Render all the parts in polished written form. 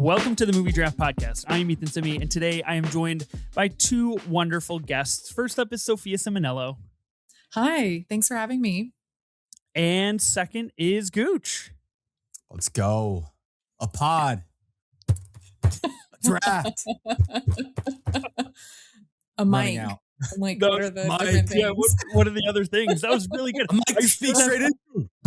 Welcome to the Movie Draft Podcast. I am Ethan Simi, and today I am joined by two wonderful guests. First up is Sophia Ciminello. Hi, thanks for having me. And second is Gooch. Let's go. A pod. A draft. A mic. I'm like, what are the different things? Yeah, what are the other things? That was really good. I speak straight in.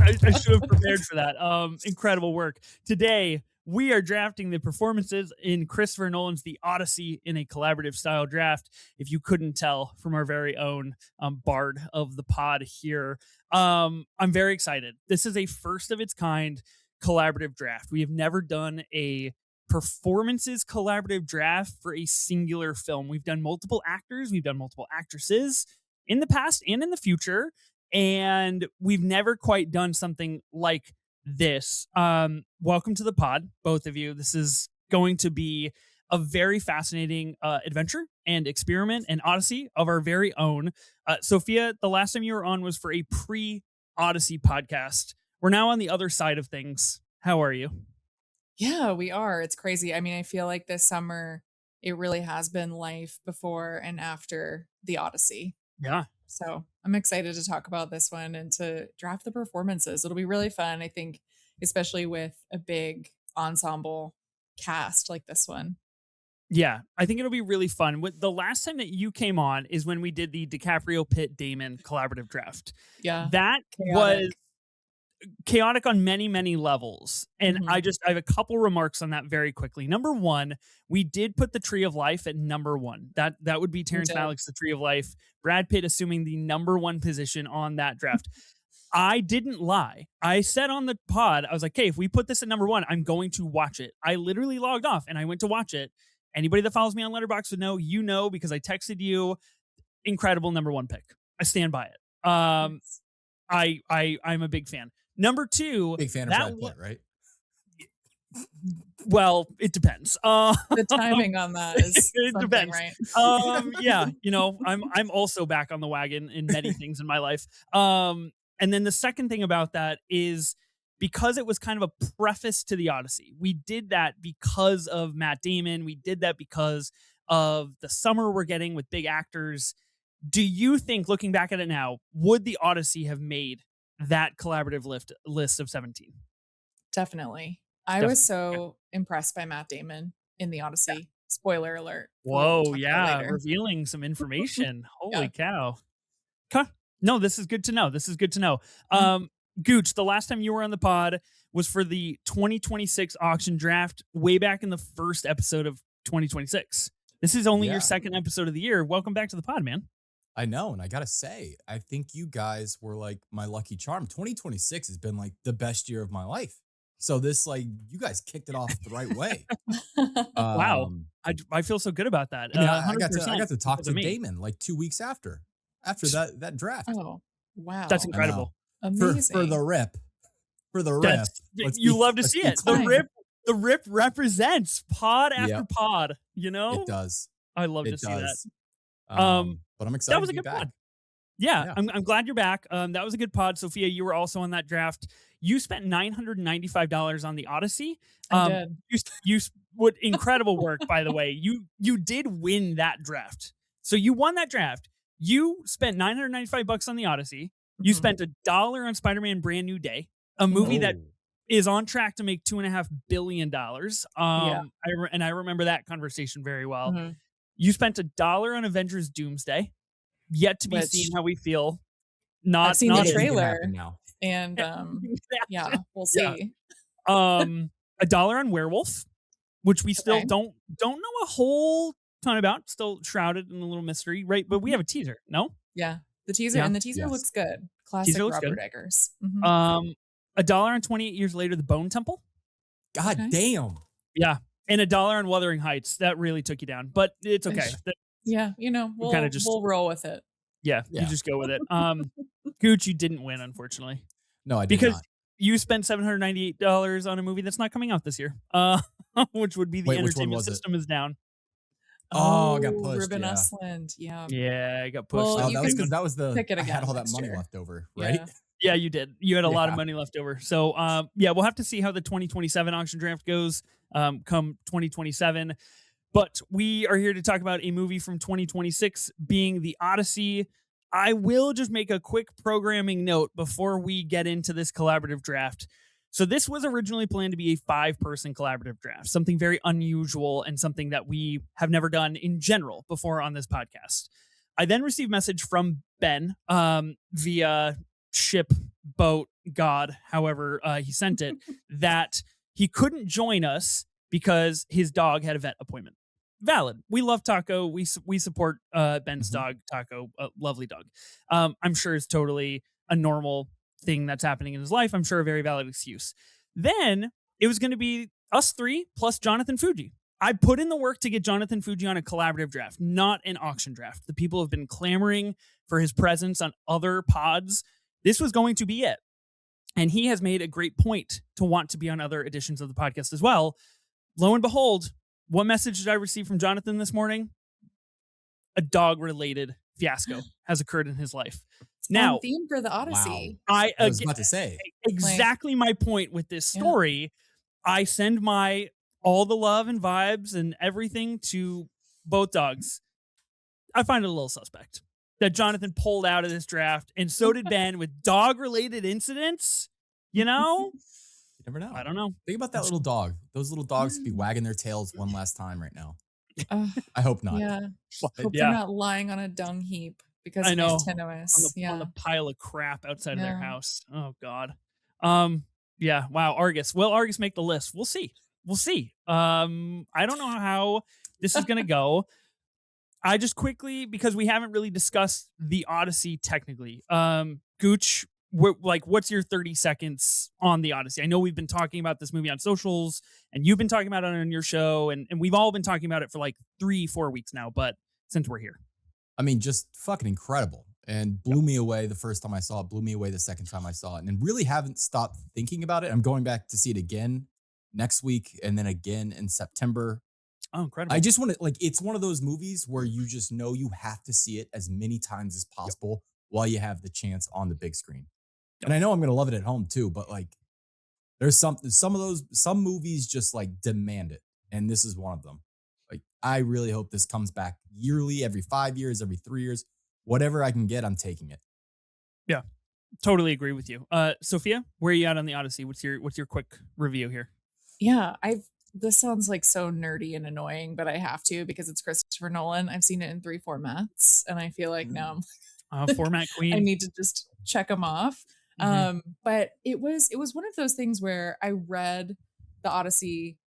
I should have prepared for that. Incredible work. Today, we are drafting the performances in Christopher Nolan's The Odyssey in a collaborative style draft. If you couldn't tell from our very own bard of the pod here, I'm very excited. This is a first of its kind collaborative draft. We have never done a performances collaborative draft for a singular film. We've done multiple actors, we've done multiple actresses in the past and in the future, and we've never quite done something like this. Welcome to the pod, both of you. This is going to be a very fascinating adventure and experiment and Odyssey of our very own. Sophia, the last time you were on was for a pre-Odyssey podcast. We're now on the other side of things. How are you? Yeah, we are. It's crazy. I mean, I feel like this summer, it really has been life before and after the Odyssey. Yeah. So I'm excited to talk about this one and to draft the performances. It'll be really fun, I think, especially with a big ensemble cast like this one. Yeah, I think it'll be really fun. The last time that you came on is when we did the DiCaprio, Pitt, Damon collaborative draft. Yeah. That was chaotic on many, many levels. And I have a couple remarks on that very quickly. Number one, we did put the Tree of Life at number one. That would be Terrence Malick's The Tree of Life. Brad Pitt assuming the number one position on that draft. I didn't lie. I said on the pod, I was like, hey, if we put this at number one, I'm going to watch it. I literally logged off and I went to watch it. Anybody that follows me on Letterboxd would know, because I texted you. Incredible number one pick. I stand by it. I'm a big fan. Number two, big fan of Brad Pitt, right? Well, it depends. The timing on that is it depends, right? Yeah, I'm also back on the wagon in many things in my life. And then the second thing about that is because it was kind of a preface to the Odyssey. We did that because of Matt Damon. We did that because of the summer we're getting with big actors. Do you think, looking back at it now, would the Odyssey have made that collaborative list of 17? Definitely. I was so impressed by Matt Damon in the Odyssey. Yeah. Spoiler alert. Whoa, yeah, revealing some information. Holy cow. No, this is good to know. Gooch, the last time you were on the pod was for the 2026 auction draft way back in the first episode of 2026. This is only your second episode of the year. Welcome back to the pod, man. I know, and I gotta say, I think you guys were like my lucky charm. 2026 has been like the best year of my life. So this, like, you guys kicked it off the right way. Wow, I feel so good about that. I mean, I got to talk to Damon like 2 weeks after that draft. Oh, wow, that's incredible. Amazing. For the rip. You love to see it. The rip represents pod after pod. It does. I love to see that. But I'm excited. That was a good pod. Yeah. I'm glad you're back. That was a good pod. Sophia, you were also on that draft. You spent $995 on the Odyssey. I did. You what incredible work, by the way. You did win that draft. So you won that draft. You spent $995 on the Odyssey. You spent $1 on Spider-Man Brand New Day, a movie that is on track to make $2.5 billion. I remember that conversation very well. You spent $1 on Avengers Doomsday. Yet to be seen how we feel. I've seen the trailer now. And we'll see. $1 on Werewolf, which we still don't know a whole ton about. Still shrouded in a little mystery, right? But we have a teaser, no? Yeah, the teaser and the teaser looks good. Classic Robert Eggers. $1 on 28 Years Later, The Bone Temple. God damn. Yeah, and $1 on Wuthering Heights. That really took you down, but it's okay. Yeah, we'll roll with it. Yeah, you just go with it. Gooch, you didn't win, unfortunately. No, I did because not. You spent $798 on a movie that's not coming out this year, which would be The Entertainment System is Down. Oh, I got pushed. Ruben Östlund. Yeah. Yeah, I got pushed. Well, that was because pick it again I had all that money left over, right? Yeah, you did. You had a lot of Yeah. money left over. So, yeah, we'll have to see how the 2027 auction draft goes come 2027. But we are here to talk about a movie from 2026 being The Odyssey. I will just make a quick programming note before we get into this collaborative draft. So, this was originally planned to be a 5-person collaborative draft, something very unusual and something that we have never done in general before on this podcast. I then received message from Ben via ship, boat, God, however he sent it, that he couldn't join us because his dog had a vet appointment. Valid. We love Taco. We support Ben's dog, Taco, a lovely dog. I'm sure it's totally a normal thing that's happening in his life. I'm sure a very valid excuse. Then it was going to be us 3 plus Jonathan Fuji. I put in the work to get Jonathan Fuji on a collaborative draft, not an auction draft. The people have been clamoring for his presence on other pods. This was going to be it. And he has made a great point to want to be on other editions of the podcast as well. Lo and behold, what message did I receive from Jonathan this morning? A dog-related fiasco has occurred in his life. Now, on theme for the Odyssey. I was about to say. Exactly my point with this story. Yeah. I send all the love and vibes and everything to both dogs. I find it a little suspect that Jonathan pulled out of this draft, and so did Ben with dog-related incidents. You know? You never know. I don't know. Think about that little dog. Those little dogs could be wagging their tails one last time right now. I hope not. Yeah. Hope they're not lying on a dung heap because of his tenuous. On the pile of crap outside of their house. Oh, God. Yeah. Wow. Argus. Will Argus make the list? We'll see. I don't know how this is going to go. I just quickly, because we haven't really discussed the Odyssey technically. Gooch, what's your 30 seconds on the Odyssey? I know we've been talking about this movie on socials, and you've been talking about it on your show, and we've all been talking about it for like 3-4 weeks now, but since we're here. I mean, just fucking incredible. And blew me away the first time I saw it, blew me away the second time I saw it, and really haven't stopped thinking about it. I'm going back to see it again next week, and then again in September. Oh, incredible. I just want to, it's one of those movies where you just know you have to see it as many times as possible while you have the chance on the big screen. And I know I'm going to love it at home too, but there's some movies just demand it. And this is one of them. I really hope this comes back yearly, every 5 years, every 3 years, whatever I can get, I'm taking it. Yeah, totally agree with you. Sophia, where are you at on the Odyssey? What's your quick review here? Yeah, this sounds so nerdy and annoying, but I have to because it's Christopher Nolan. I've seen it in 3 formats, and I feel like now I'm format queen. I need to just check them off. But it was one of those things where I read the Odyssey,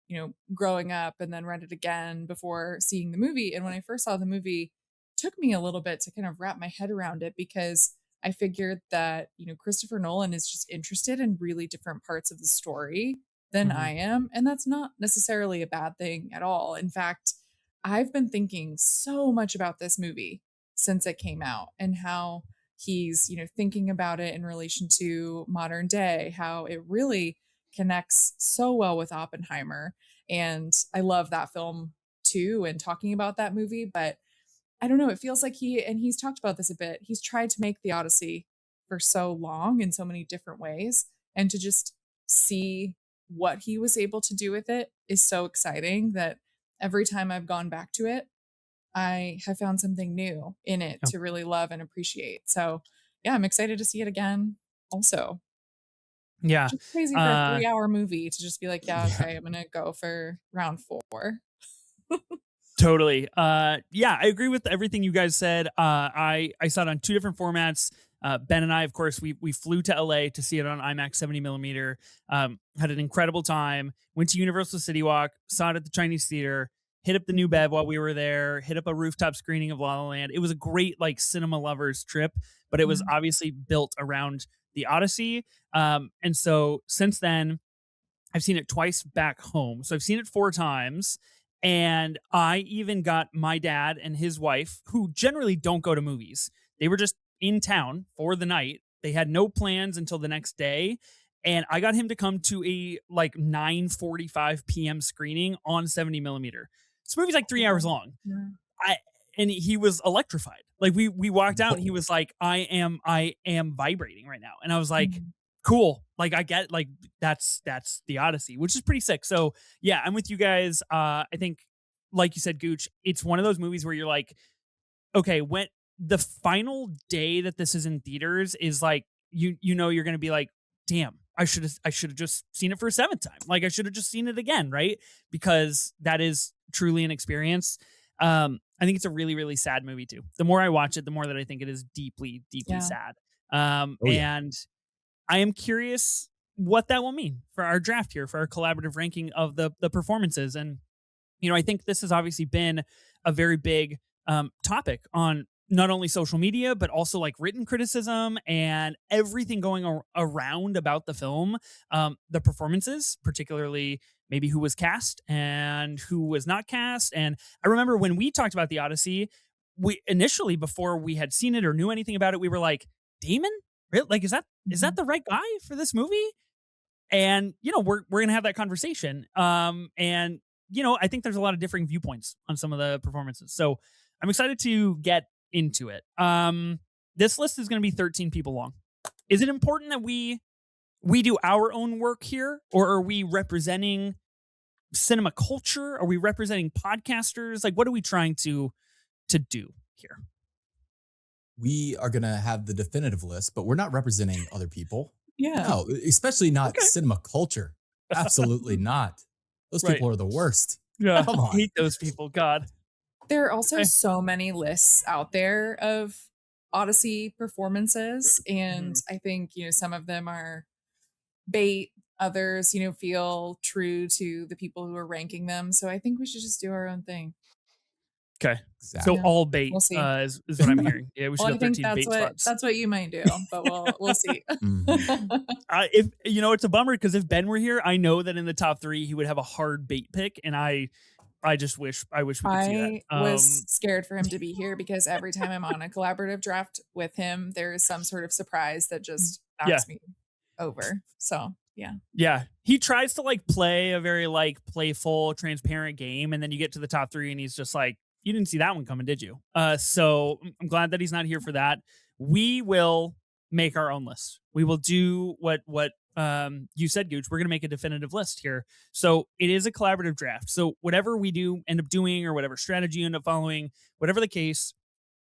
growing up, and then read it again before seeing the movie. And when I first saw the movie, it took me a little bit to kind of wrap my head around it because I figured that, Christopher Nolan is just interested in really different parts of the story than I am. And that's not necessarily a bad thing at all. In fact, I've been thinking so much about this movie since it came out and how he's, thinking about it in relation to modern day, how it really connects so well with Oppenheimer. And I love that film too, and talking about that movie. But I don't know, it feels like he's talked about this a bit. He's tried to make the Odyssey for so long in so many different ways. And to just see what he was able to do with it is so exciting that every time I've gone back to it, I have found something new in it to really love and appreciate. So yeah, I'm excited to see it again also. Yeah. It's crazy for a 3-hour movie to just be okay, I'm going to go for round 4. Totally. Yeah, I agree with everything you guys said. I saw it on 2 different formats. Ben and I, of course, we flew to LA to see it on IMAX 70 millimeter. Had an incredible time. Went to Universal City Walk, saw it at the Chinese Theater, hit up the New Bev while we were there, hit up a rooftop screening of La La Land. It was a great cinema lovers trip, but it was obviously built around the Odyssey. And so since then, I've seen it twice back home. So I've seen it 4 times. And I even got my dad and his wife, who generally don't go to movies. They were just in town for the night. They had no plans until the next day. And I got him to come to a 9:45 p.m. screening on 70 millimeter. This movie's 3 hours long. and he was electrified. Like we walked out and he was like, I am vibrating right now. And I was like, Mhm. cool. Like I get, like that's the Odyssey, which is pretty sick. So yeah, I'm with you guys. I think, like you said, Gooch, it's one of those movies where you're like, okay, when the final day that this is in theaters is like, you know, you're gonna be like, damn, I should have just seen it for a seventh time. Like I should have just seen it again, right? Because that is truly an experience. I think it's a really, really sad movie too. The more I watch it, the more that I think it is deeply, deeply Yeah. sad. Oh yeah. And I am curious what that will mean for our draft here, for our collaborative ranking of the performances. And you know, I think this has obviously been a very big topic on not only social media, but also like written criticism and everything going around about the film. The performances, particularly maybe who was cast and who was not cast. And I remember when we talked about the Odyssey, we initially, before we had seen it or knew anything about it, we were like, Damon? Really? Like, is that Mhm. the right guy for this movie? And you know, we're gonna have that conversation. And you know, I think there's a lot of differing viewpoints on some of the performances. So I'm excited to get into it. This list is gonna be 13 people long. Is it important that we do our own work here, or are we representing cinema culture? Are we representing podcasters? Like, what are we trying to do here? We are gonna have the definitive list, but we're not representing other people. Yeah. No, especially not Okay. cinema culture. Absolutely not. Those Right. people are the worst. Yeah. Come on. Hate those people. God. There are also Okay. so many lists out there of Odyssey performances. And Mhm. I think, some of them are bait, others, feel true to the people who are ranking them. So I think we should just do our own thing. Okay. So Exactly. Yeah. all bait We'll see. is what I'm hearing. Yeah, we should Well, go I think 13 bait spots. that's what you might do, but we'll see. Mhm. If you know, it's a bummer because if Ben were here, I know that in the top 3 he would have a hard bait pick, and I just wish we could see that. I was scared for him to be here because every time I'm on a collaborative draft with him, there is some sort of surprise that just Yeah, knocks me over. So yeah. yeah. He tries to like play a very like playful, transparent game, and then you get to the top 3, and he's just like, "You didn't see that one coming, did you?" So I'm glad that he's not here for that. We will make our own list. We will do what you said, Gooch. We're gonna make a definitive list here. So it is a collaborative draft. So whatever we do end up doing, or whatever strategy you end up following, whatever the case,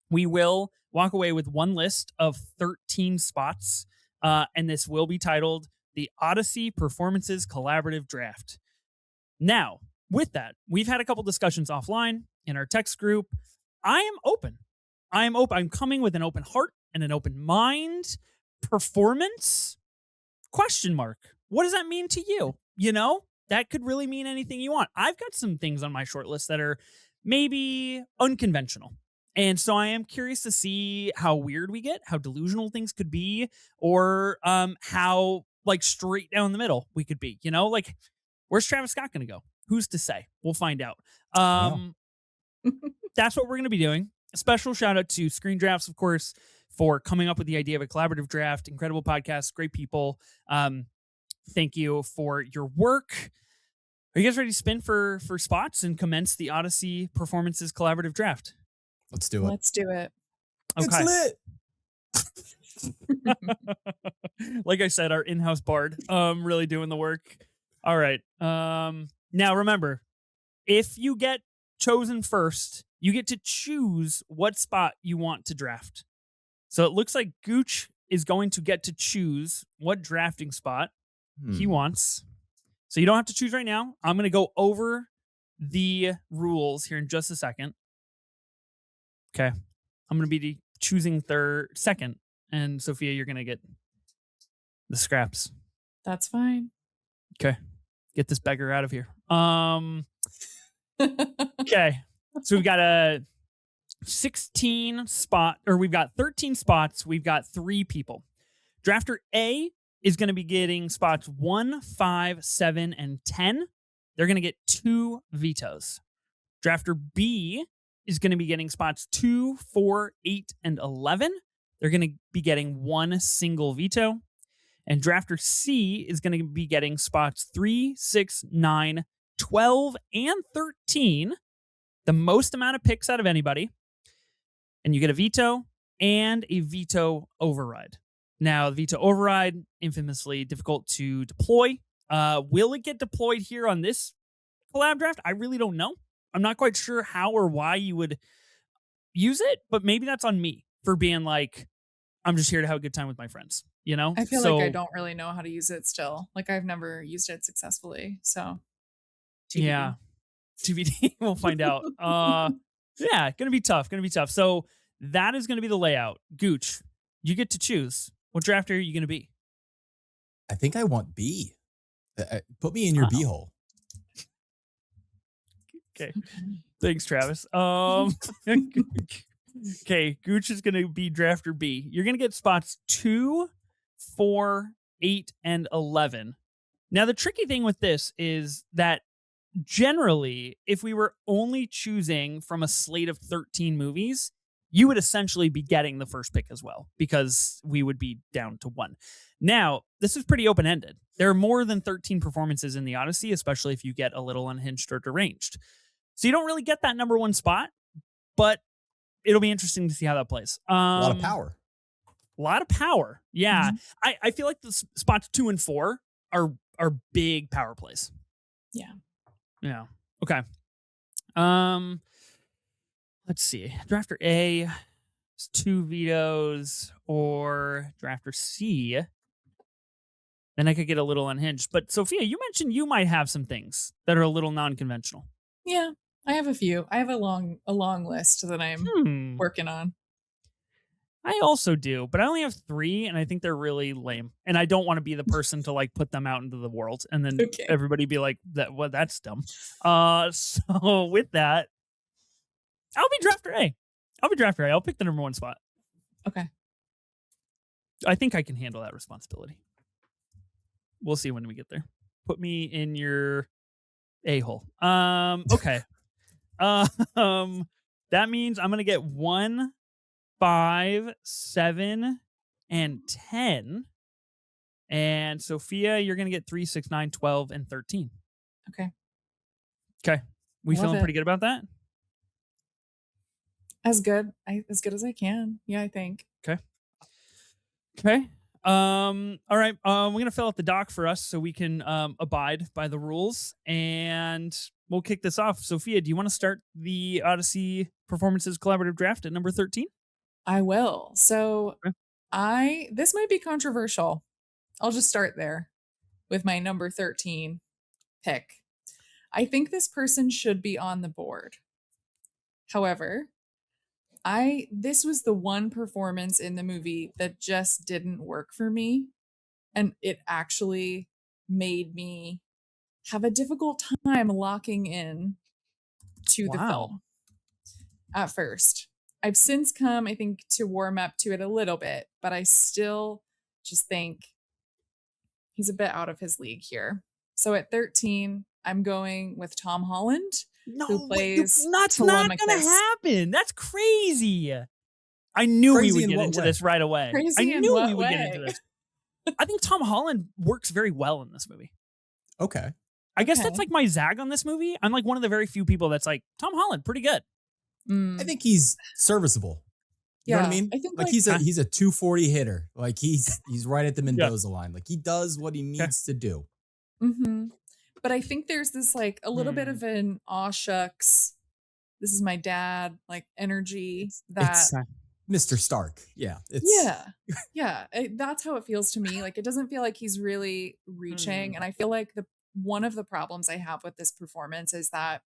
we will walk away with one list of 13 spots, and this will be titled the Odyssey Performances Collaborative Draft. Now, with that, we've had a couple discussions offline in our text group. I am open. I'm coming with an open heart and an open mind. Performance? Question mark. What does that mean to you? You know, that could really mean anything you want. I've got some things on my short list that are maybe unconventional. And so I am curious to see how weird we get, how delusional things could be, or how like straight down the middle we could be. You know, like where's Travis Scott going to go? Who's to say? We'll find out. Yeah. That's what we're going to be doing. A special shout out to Screen Drafts, of course, for coming up with the idea of a collaborative draft. Incredible podcast, great people. Thank you for your work. Are you guys ready to spin for spots and commence the Odyssey Performances Collaborative Draft? Let's do it. Let's do it. Okay. It's lit. Like I said, our in-house bard really doing the work. All right. Now remember, if you get chosen first, you get to choose what spot you want to draft. So it looks like Gooch is going to get to choose what drafting spot he wants. So you don't have to choose right now. I'm going to go over the rules here in just a second. Okay. I'm going to be choosing second. And Sophia, you're going to get the scraps. That's fine. Okay. Get this beggar out of here. Okay. So we've got a 16 spot, or we've got 13 spots. We've got 3 people. Drafter A is going to be getting spots 1, 5, 7, and 10. They're going to get 2 vetoes. Drafter B is going to be getting spots 2, 4, 8, and 11. They're going to be getting 1 single veto. And drafter C is going to be getting spots 3, 6, 9, 12, and 13. The most amount of picks out of anybody. and you get a veto and a veto override. Now, the veto override, infamously difficult to deploy. Will it get deployed here on this collab draft? I really don't know. I'm not quite sure how or why you would use it, but maybe that's on me for being like, I'm just here to have a good time with my friends, you know? I feel like I don't really know how to use it still. Like I've never used it successfully. So TBD. Yeah. TBD. We'll find out. Yeah, gonna be tough. Gonna be tough. So that is gonna be the layout. Gooch, you get to choose. What draft are you gonna be? I think I want B. Put me in your B hole. Okay. Thanks, Travis. Okay, Gooch is gonna be drafter B. You're gonna get spots 2, 4, 8, and 11. Now, the tricky thing with this is that generally, if we were only choosing from a slate of 13 movies, you would essentially be getting the first pick as well, because we would be down to 1. Now, this is pretty open-ended. There are more than 13 performances in the Odyssey, especially if you get a little unhinged or deranged. So you don't really get that number 1 spot, but it'll be interesting to see how that plays. A lot of power. A lot of power. Yeah. I feel like the spots 2 and 4 are big power plays. Yeah. Yeah. Okay. Let's see. Drafter A is 2 vetoes, or drafter C. Then I could get a little unhinged. But Sophia, you mentioned you might have some things that are a little non-conventional. Yeah, I have a few. I have a long list that I'm working on. I also do, but I only have 3, and I think they're really lame. And I don't want to be the person to like put them out into the world and then everybody be like, that's dumb. So with that, I'll be drafter A. I'll pick the number 1 spot. Okay. I think I can handle that responsibility. We'll see when we get there. Put me in your a-hole. Okay. That means I'm gonna get 1, 5, 7, and 10. And Sophia, you're gonna get 3, 6, 9, 12, and 13. Okay. Okay. We feeling pretty good about that? As good as I can. Yeah, I think. Okay. All right. We're gonna fill out the doc for us so we can abide by the rules, and we'll kick this off. Sophia, do you want to start the Odyssey Performances Collaborative Draft at number 13? I will. So this might be controversial. I'll just start there with my number 13 pick. I think this person should be on the board. However, this was the one performance in the movie that just didn't work for me. And it actually made me have a difficult time locking in to the film at first. I've since come, I think, to warm up to it a little bit, but I still just think he's a bit out of his league here. So at 13, I'm going with Tom Holland. Who plays that's not gonna happen. That's crazy. I knew we would get into this right away. I knew we would get into this. I think Tom Holland works very well in this movie. Okay. I guess that's like my zag on this movie. I'm like one of the very few people that's like, Tom Holland, pretty good. I think he's serviceable. You know what I mean? I think like he's a 240 hitter. Like he's right at the Mendoza line. Like he does what he needs to do. Mm-hmm. But I think there's this like a little bit of an aw shucks, this is my dad like energy it's Mr. Stark. Yeah. That's how it feels to me. Like it doesn't feel like he's really reaching. And I feel like one of the problems I have with this performance is that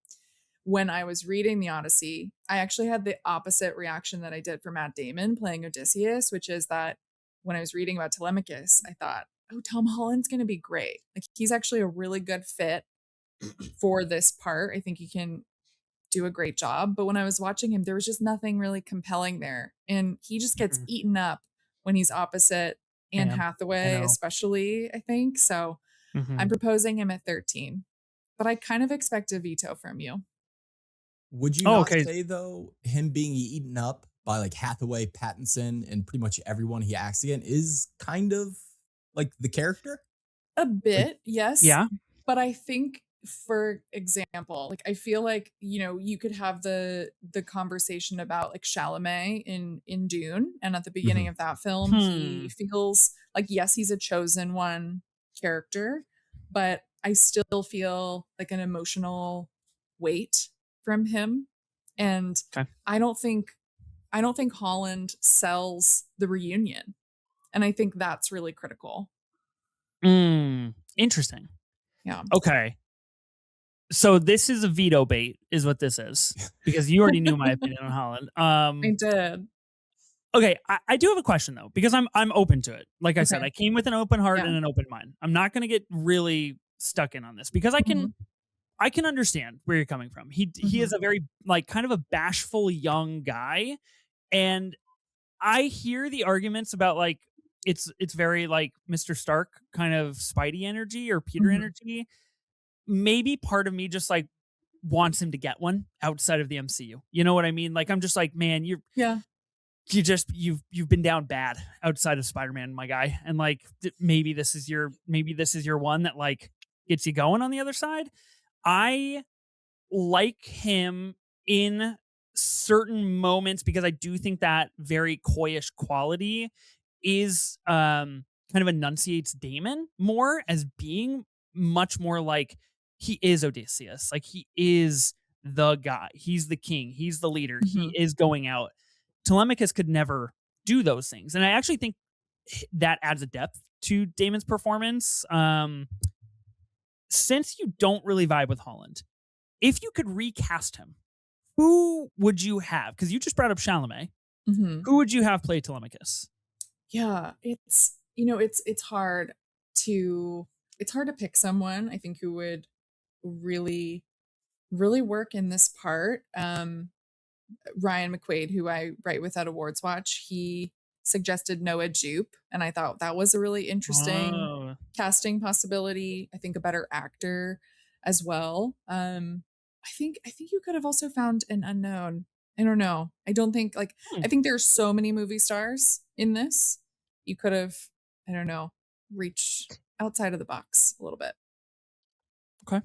when I was reading the Odyssey, I actually had the opposite reaction that I did for Matt Damon playing Odysseus, which is that when I was reading about Telemachus, I thought, oh, Tom Holland's going to be great. Like he's actually a really good fit for this part. I think he can do a great job. But when I was watching him, there was just nothing really compelling there. And he just gets eaten up when he's opposite Anne Hathaway, especially, I think. So I'm proposing him at 13. But I kind of expect a veto from you. Would you not say, though, him being eaten up by like Hathaway, Pattinson, and pretty much everyone he acts again is kind of like the character? A bit, yes. Yeah. But I think for example, like I feel like, you know, you could have the conversation about like Chalamet in Dune, and at the beginning Mhm. of that film, Hmm. he feels like, yes, he's a chosen one character, but I still feel like an emotional weight from him. And Okay. I don't think I don't think Holland sells the reunion. And I think that's really critical. Interesting. Yeah. Okay. So this is a veto bait, is what this is, because you already knew my opinion on Holland. I did. Okay, I do have a question though, because I'm open to it. Like I said, Okay. I came with an open heart Yeah. and an open mind. I'm not going to get really stuck in on this because Mhm. I can understand where you're coming from. He is Mhm. a very like kind of a bashful young guy, and I hear the arguments about like it's very like Mr. Stark kind of Spidey energy or Peter Mhm. energy. Maybe part of me just like wants him to get one outside of the MCU. You know what I mean? Like I'm just like, man, Yeah. you've been down bad outside of Spider-Man, my guy. And like maybe this is your one that like gets you going on the other side. I like him in certain moments because I do think that very coyish quality is kind of enunciates Damon more as being much more like he is Odysseus. Like he is the guy. He's the king. He's the leader. He Mhm. is going out. Telemachus could never do those things. And I actually think that adds a depth to Damon's performance. Since you don't really vibe with Holland, if you could recast him, who would you have? Because you just brought up Chalamet. Mhm. Who would you have play Telemachus? Yeah, it's you know, to it's hard to pick someone I think who would really really work in this part. Ryan McQuaid, who I write with at Awards Watch, he suggested Noah Jupe, and I thought that was a really interesting Oh, casting possibility. I think a better actor as well. I think you could have also found an unknown. I don't know. I don't think like hmm, I think there's so many movie stars in this. You could have, I don't know, reached outside of the box a little bit. okay.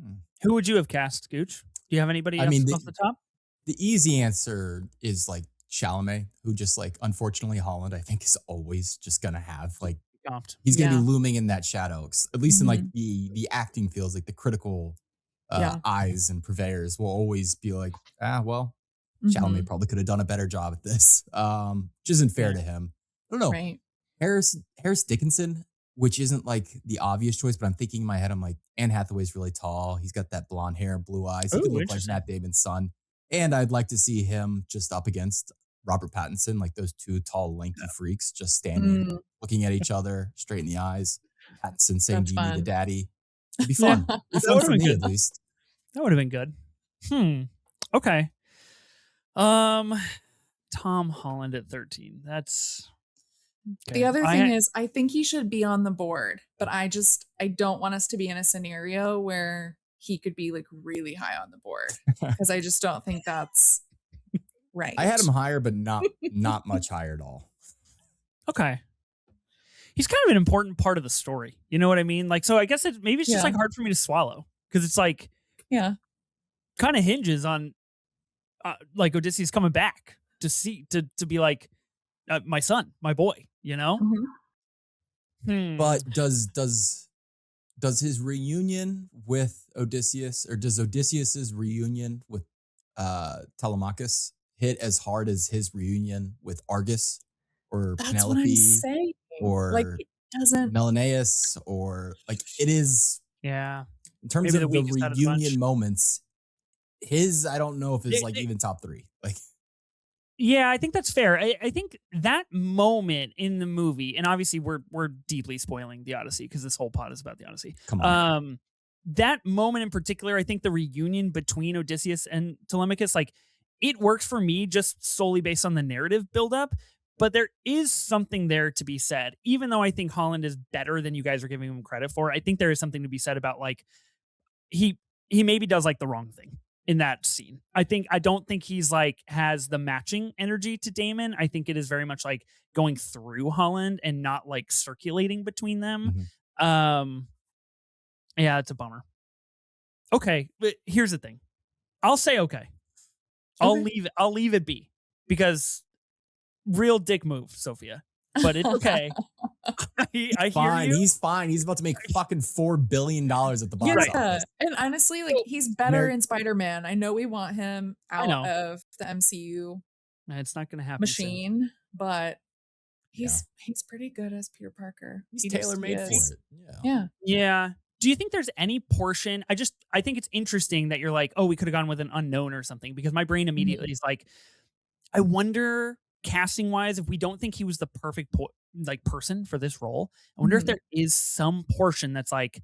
Hmm. Who would you have cast, Gooch? Do you have anybody I else mean, off the top? the easy answer is like Chalamet, who just like unfortunately Holland, I think, is always just gonna have like Comped. he's gonna be Yeah. looming in that shadow. At least in like Mhm. the acting fields, like the critical Yeah. eyes and purveyors will always be like, well, Chalamet Mhm. probably could have done a better job at this. Which isn't fair Yeah. to him. I don't know. Right. Harris Dickinson, which isn't like the obvious choice, but I'm thinking in my head, I'm like, Anne Hathaway's really tall. He's got that blonde hair and blue eyes. He could Oh, look like interesting. Matt Damon's son. And I'd like to see him just up against Robert Pattinson, like those two tall, lanky freaks just standing, Mm, looking at each other straight in the eyes. Pattinson saying, that's "Do you need a fun. daddy?" It'd be Yeah. fun. It'd be That fun would have for been me good. at least. That would have been good. Hmm. Okay. Um, Tom Holland at 13. That's The okay. other thing is, I think he should be on the board, but I don't want us to be in a scenario where he could be like really high on the board because I just don't think that's I had right. him higher, but not much higher at all. Okay. He's kind of an important part of the story. You know what I mean? Like, so I guess maybe it's just Yeah. like hard for me to swallow because it's like Yeah. kind of hinges on like Odysseus coming back to be like my son, my boy. You know? Mhm. Hmm. But does his reunion with Odysseus, or does Odysseus's reunion with Telemachus hit as hard as his reunion with Argus or That's what I'm Penelope saying. Like or it doesn't Menelaus, or like it is Yeah. in terms Maybe the of the weakest out of the bunch. reunion moments, his I don't know if is They- like they- even top three. Like Yeah, I think that's fair. I think that moment in the movie, and obviously we're deeply spoiling the Odyssey because this whole pod is about the Odyssey. come on. That moment in particular, I think the reunion between Odysseus and Telemachus, like it works for me just solely based on the narrative buildup. But there is something there to be said, even though I think Holland is better than you guys are giving him credit for. I think there is something to be said about like he he maybe does like the wrong thing in that scene. I don't think he's like has the matching energy to Damon. I think it is very much like going through Holland and not like circulating between them. Mhm. Um yeah, it's a bummer. Okay, but here's the thing. I'll say okay. I'll Okay. leave it be because real dick move, Sophia. But it's okay. I hear Fine. you. He's fine. He's about to make fucking $4 billion at the box Right. office. And honestly, like So, he's better in Spider-Man. I know we want him I out know. of the MCU It's not going to happen soon. machine, but Yeah. he's pretty good as Peter Parker. He's He tailor just made for is. it. Yeah. Yeah. Yeah. Do you think there's any portion? I think it's interesting that you're like, oh, we could have gone with an unknown or something, because my brain immediately is like, I wonder casting wise if we don't think he was the perfect person for this role. I wonder if Mhm. there is some portion that's like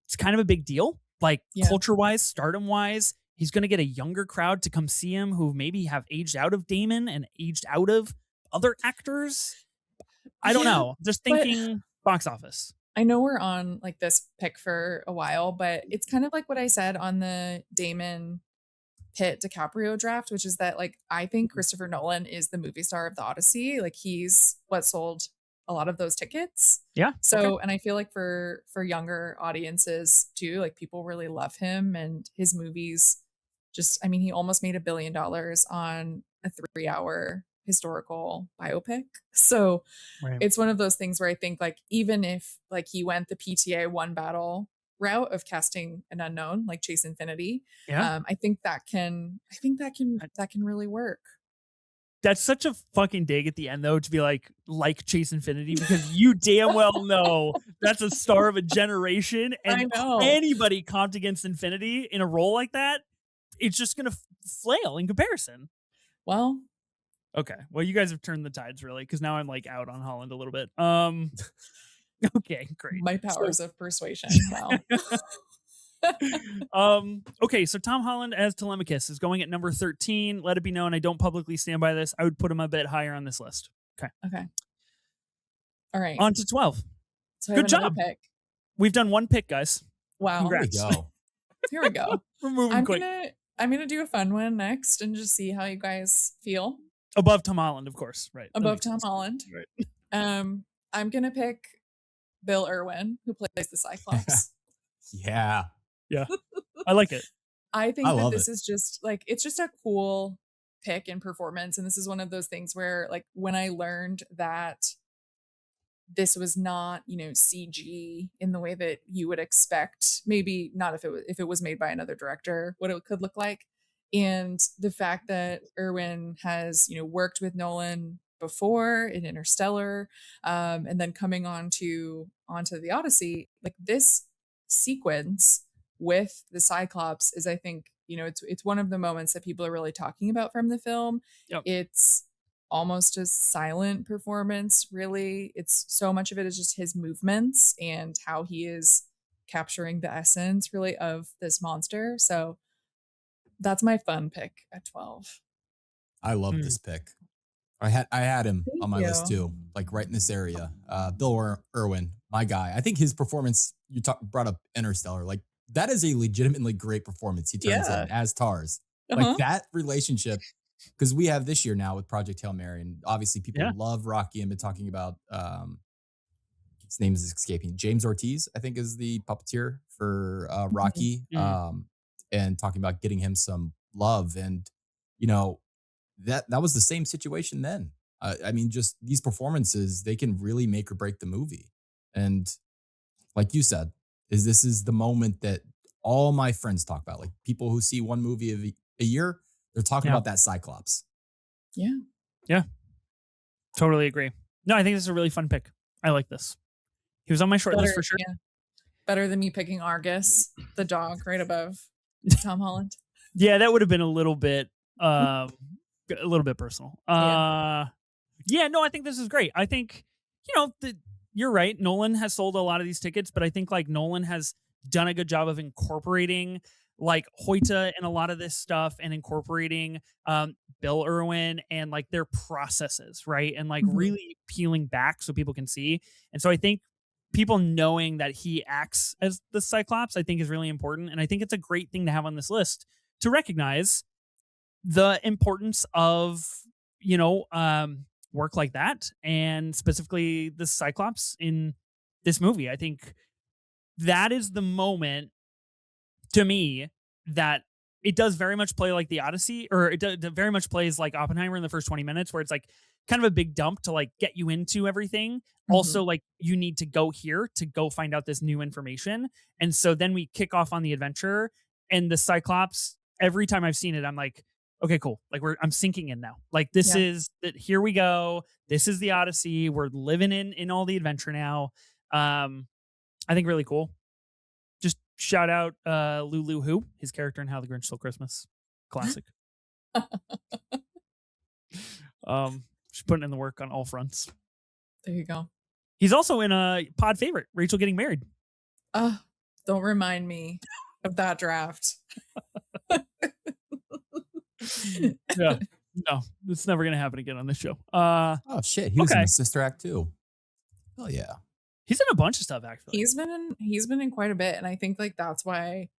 it's kind of a big deal, like Yeah. culture wise, stardom wise. He's going to get a younger crowd to come see him who maybe have aged out of Damon and aged out of other actors. I don't Yeah, know. Just but thinking box office. I know we're on like this pick for a while, but it's kind of like what I said on the Damon Pitt DiCaprio draft, which is that like I think Christopher Nolan is the movie star of the Odyssey. Like he's what sold a lot of those tickets. Yeah. So, and I feel like for younger audiences too, like people really love him and his movies. Just, I mean, he almost made $1 billion on a 3-hour historical biopic. So Right. it's one of those things where I think like even if like he went the PTA one battle route of casting an unknown like Chase Infinity, Yeah. I think that can really work. That's such a fucking dig at the end, though, to be like Chase Infinity, because you damn well know that's a star of a generation, I and know. anybody comped against Infinity in a role like that, it's just gonna flail in comparison. Well, Okay, well, you guys have turned the tides really, because now I'm like out on Holland a little bit. Okay, great. my powers of persuasion. Wow. Okay, so Tom Holland as Telemachus is going at number 13. Let it be known I don't publicly stand by this. I would put him a bit higher on this list. Okay. Okay. All right. On to 12. So I have Good another job. pick. We've done one pick, guys. Wow. Here we Congrats. go. Here we go. We're moving I'm quick. gonna do a fun one next and just see how you guys feel. Above Tom Holland, of course. Right. That Above makes Tom sense. Holland. Right. I'm gonna pick Bill Irwin, who plays the Cyclops. Yeah. Yeah. I like it. I think I that love this it. is just like it's just a cool pick and performance. And this is one of those things where like when I learned that this was not, CG in the way that you would expect, maybe not if it was made by another director, what it could look like. And the fact that Irwin has, worked with Nolan before in Interstellar, and then coming onto the Odyssey, like this sequence with the Cyclops is, I think, it's one of the moments that people are really talking about from the film. Yep. It's almost a silent performance, really. It's so much of it is just his movements and how he is capturing the essence really of this monster. So that's my fun pick at 12. I love this pick. I had him Thank on my list you. too, like right in this area. Bill Irwin, my guy. I think his performance, brought up Interstellar, like that is a legitimately great performance he turns Yeah. in as TARS. Uh-huh. Like that relationship, because we have this year now with Project Hail Mary, and obviously people Yeah. love Rocky and been talking about his name is escaping. James Ortiz, I think, is the puppeteer for Rocky. And talking about getting him some love. And, that was the same situation then. I mean, just these performances, they can really make or break the movie. And like you said, this is the moment that all my friends talk about. Like people who see one movie a year, they're talking Yeah. about that Cyclops. Yeah. Yeah. Totally agree. No, I think this is a really fun pick. I like this. He was on my short list for sure. Yeah. Better than me picking Argus, the dog, right above Tom Holland. Yeah, that would have been a little bit personal. Yeah, no, I think this is great. I think, you're right. Nolan has sold a lot of these tickets, but I think like Nolan has done a good job of incorporating like Hoyta and a lot of this stuff and incorporating Bill Irwin and like their processes, right? And like really peeling back so people can see. And so I think people knowing that he acts as the Cyclops, I think is really important. And I think it's a great thing to have on this list to recognize the importance of, work like that, and specifically the Cyclops in this movie. I think that is the moment to me, that it does very much play like the Odyssey, or it very much plays like Oppenheimer in the first 20 minutes, where it's like kind of a big dump to like get you into everything. Mhm. Also, like you need to go here to go find out this new information. And so then we kick off on the adventure, and the Cyclops, every time I've seen it, I'm like, okay, cool. Like I'm sinking in now. Like this Yeah. is that, here we go. This is the Odyssey. We're living in all the adventure now. I think really cool. Just shout out Lulu Who, his character in How the Grinch Stole Christmas. Classic. She's putting in the work on all fronts. There you go. He's also in a pod favorite, Rachel Getting Married. Don't remind me of that draft. Yeah. No, it's never gonna happen again on this show. Oh shit, he was in Okay. the Sister Act too. Oh yeah. He's in a bunch of stuff actually. He's been in quite a bit, and I think like that's why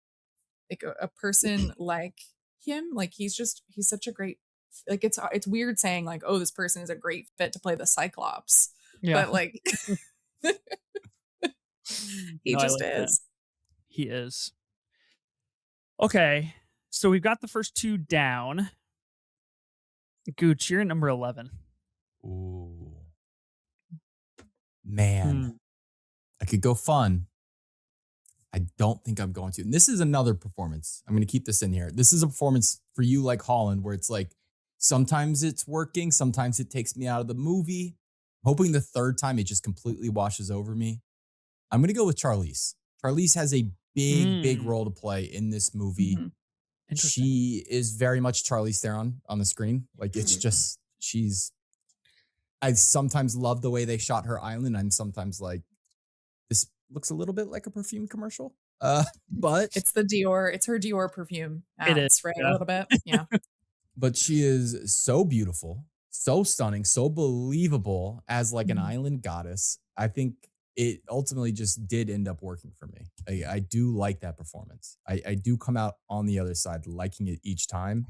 like a person like him, like he's such a great, like it's weird saying like, oh, this person is a great fit to play the Cyclops, Yeah. but like he No, I just like that. is. He is. Okay. So we've got the first two down. Gooch, you're at number 11. Ooh. Man. I could go fun. I don't think I'm going to. And this is another performance. I'm going to keep this in here. This is a performance for you like Holland, where it's like, sometimes it's working. Sometimes it takes me out of the movie. Hoping the third time it just completely washes over me. I'm going to go with Charlize. Charlize has a big role to play in this movie. Mhm. Interesting. She is very much Charlize Theron on the screen. Like it's just, I sometimes love the way they shot her island. I'm sometimes like, this looks a little bit like a perfume commercial. But It's her Dior perfume It ads, is, right? yeah. A little bit. Yeah. but she is so beautiful, so stunning, so believable as like an Mhm. island goddess. I think it ultimately just did end up working for me. I do like that performance. I do come out on the other side liking it each time,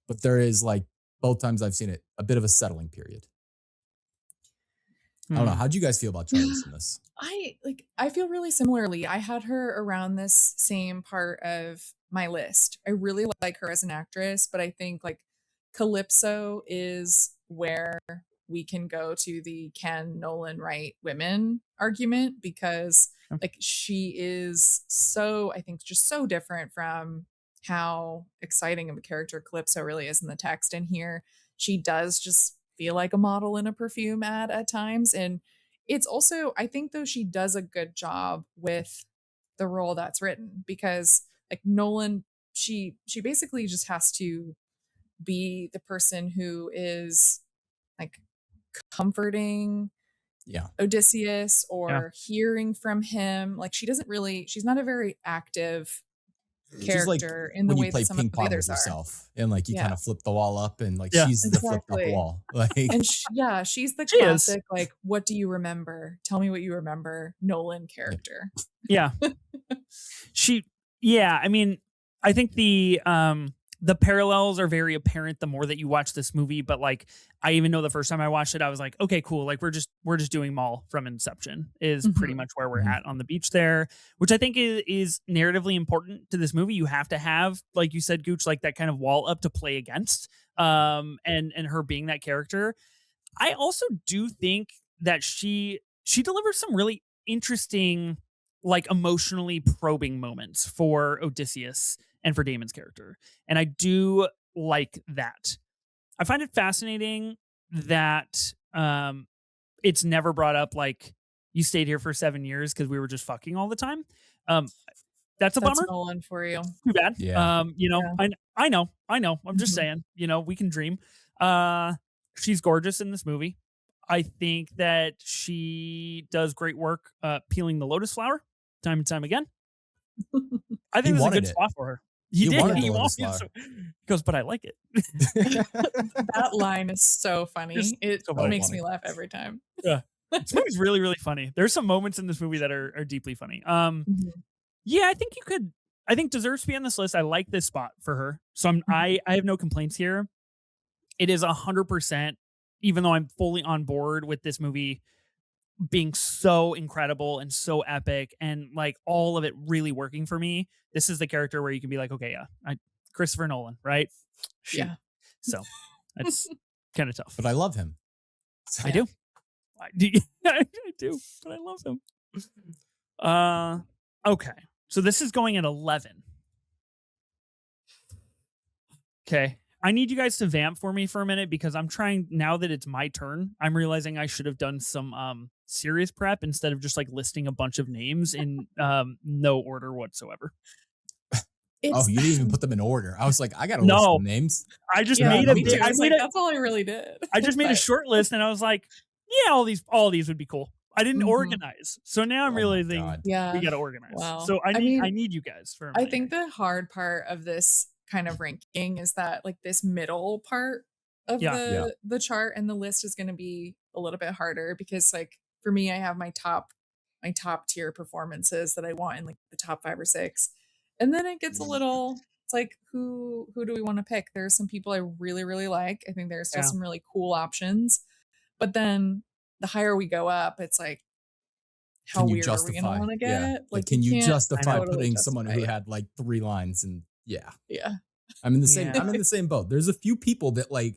but there is like both times I've seen it, a bit of a settling period. I don't know. How'd you guys feel about Charlize in this? I feel really similarly. I had her around this same part of my list. I really like her as an actress, but I think like Calypso is where we can go to the can Nolan write women argument, because like she is so, I think, just so different from how exciting of a character Calypso really is in the text. And here she does just feel like a model in a perfume ad at times. And it's also, I think though, she does a good job with the role that's written, because like Nolan, she basically just has to be the person who is like comforting Yeah. Odysseus Yeah. or hearing from him. Like she's not a very active She's like character in the when you way play that some of ping the pong with others are. yourself and like you Yeah. kind of flip the wall up and like Yeah. she's the flipped up Exactly. wall. Like And she's the She is. classic, like, what do you remember? Tell me what you remember, Nolan character. Yeah. I mean, I think the parallels are very apparent the more that you watch this movie, but like I even know the first time I watched it, I was like, okay, cool. Like we're just doing Maul from Inception is pretty Mhm. much where we're Mhm. at on the beach there, which I think is narratively important to this movie. You have to have, like you said, Gooch, like that kind of wall up to play against. And her being that character. I also do think that she delivers some really interesting, like emotionally probing moments for Odysseus and for Damon's character. And I do like that. I find it fascinating that it's never brought up like you stayed here for 7 years because we were just fucking all the time. That's a That's bummer. Nolan for you. Too bad. Yeah. Yeah. I know. I'm just Mhm. saying, we can dream. She's gorgeous in this movie. I think that she does great work peeling the lotus flower time and time again. I He think this is a wanted good it. spot for her. He He did. wanted the He lotus wanted flower. He goes, but I like it. That line is so funny. Just It so makes funny. me laugh every time. Yeah. This movie's really, really funny. There's some moments in this movie that are deeply funny. Mhm. Yeah, I think deserves to be on this list. I like this spot for her. So I have no complaints here. It is 100%, even though I'm fully on board with this movie being so incredible and so epic and like all of it really working for me. This is the character where you can be like, okay, yeah, Christopher Nolan, right? Shoot. Yeah. So it's kind of tough. But I love him. So, I do. I do, but I love him. Okay. So this is going at 11. Okay. I need you guys to vamp for me for a minute because I'm trying, now that it's my turn, I'm realizing I should have done some serious prep instead of just like listing a bunch of names in no order whatsoever. Oh, you didn't even put them in order. I was like, I gotta list No. some names. I just Yeah, made a me too. big, I was like, that's all I really did. I just made a But- short list and I was like, yeah, all these would be cool. I didn't Mhm. organize. So now I'm Oh my realizing God. Yeah. we got to organize. Wow. So I mean, need you guys for a I minute think here. the hard part of this kind of ranking is that like this middle part of Yeah. the chart and the list is going to be a little bit harder because like for me I have my top tier performances that I want in like the top 5 or 6. And then it gets a little it's like who do we want to pick? There's some people I really really like. I think there's still Yeah. some really cool options. But then the higher we go up, it's like how Can you weird are we justify? going to want to get? Yeah. Like, can you can't justify totally putting someone justify who it. had like 3 lines and yeah. Yeah. I'm in the same. Yeah. I'm in the same boat. There's a few people that like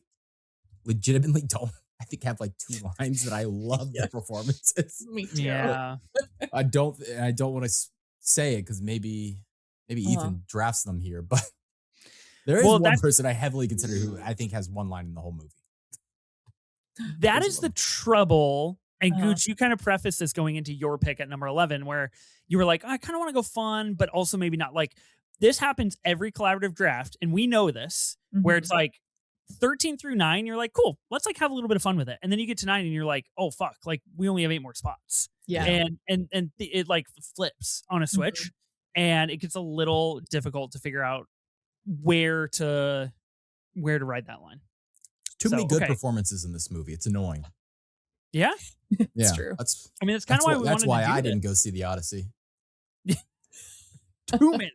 legitimately don't. I think have like 2 lines that I love Yeah. the performances. Me too. Yeah. I don't want to say it because maybe Ethan drafts them here, but there is Well, one that's- person I heavily consider who I think has 1 line in the whole movie. That There's is the one. trouble. And Uh-huh. Gooch, you kind of prefaced this going into your pick at number 11, where you were like, I kind of want to go fun, but also maybe not. Like this happens every collaborative draft. And we know this, where it's like 13 through 9, you're like, cool, let's like have a little bit of fun with it. And then you get to 9 and you're like, oh, fuck, like we only have 8 more spots. Yeah. And it like flips on a switch and it gets a little difficult to figure out where to ride that line. Too many So, good okay. performances in this movie. It's annoying. Yeah. Yeah, true. That's I mean, it's kind of why we that's wanted why to do I this. didn't go see the Odyssey. Too many.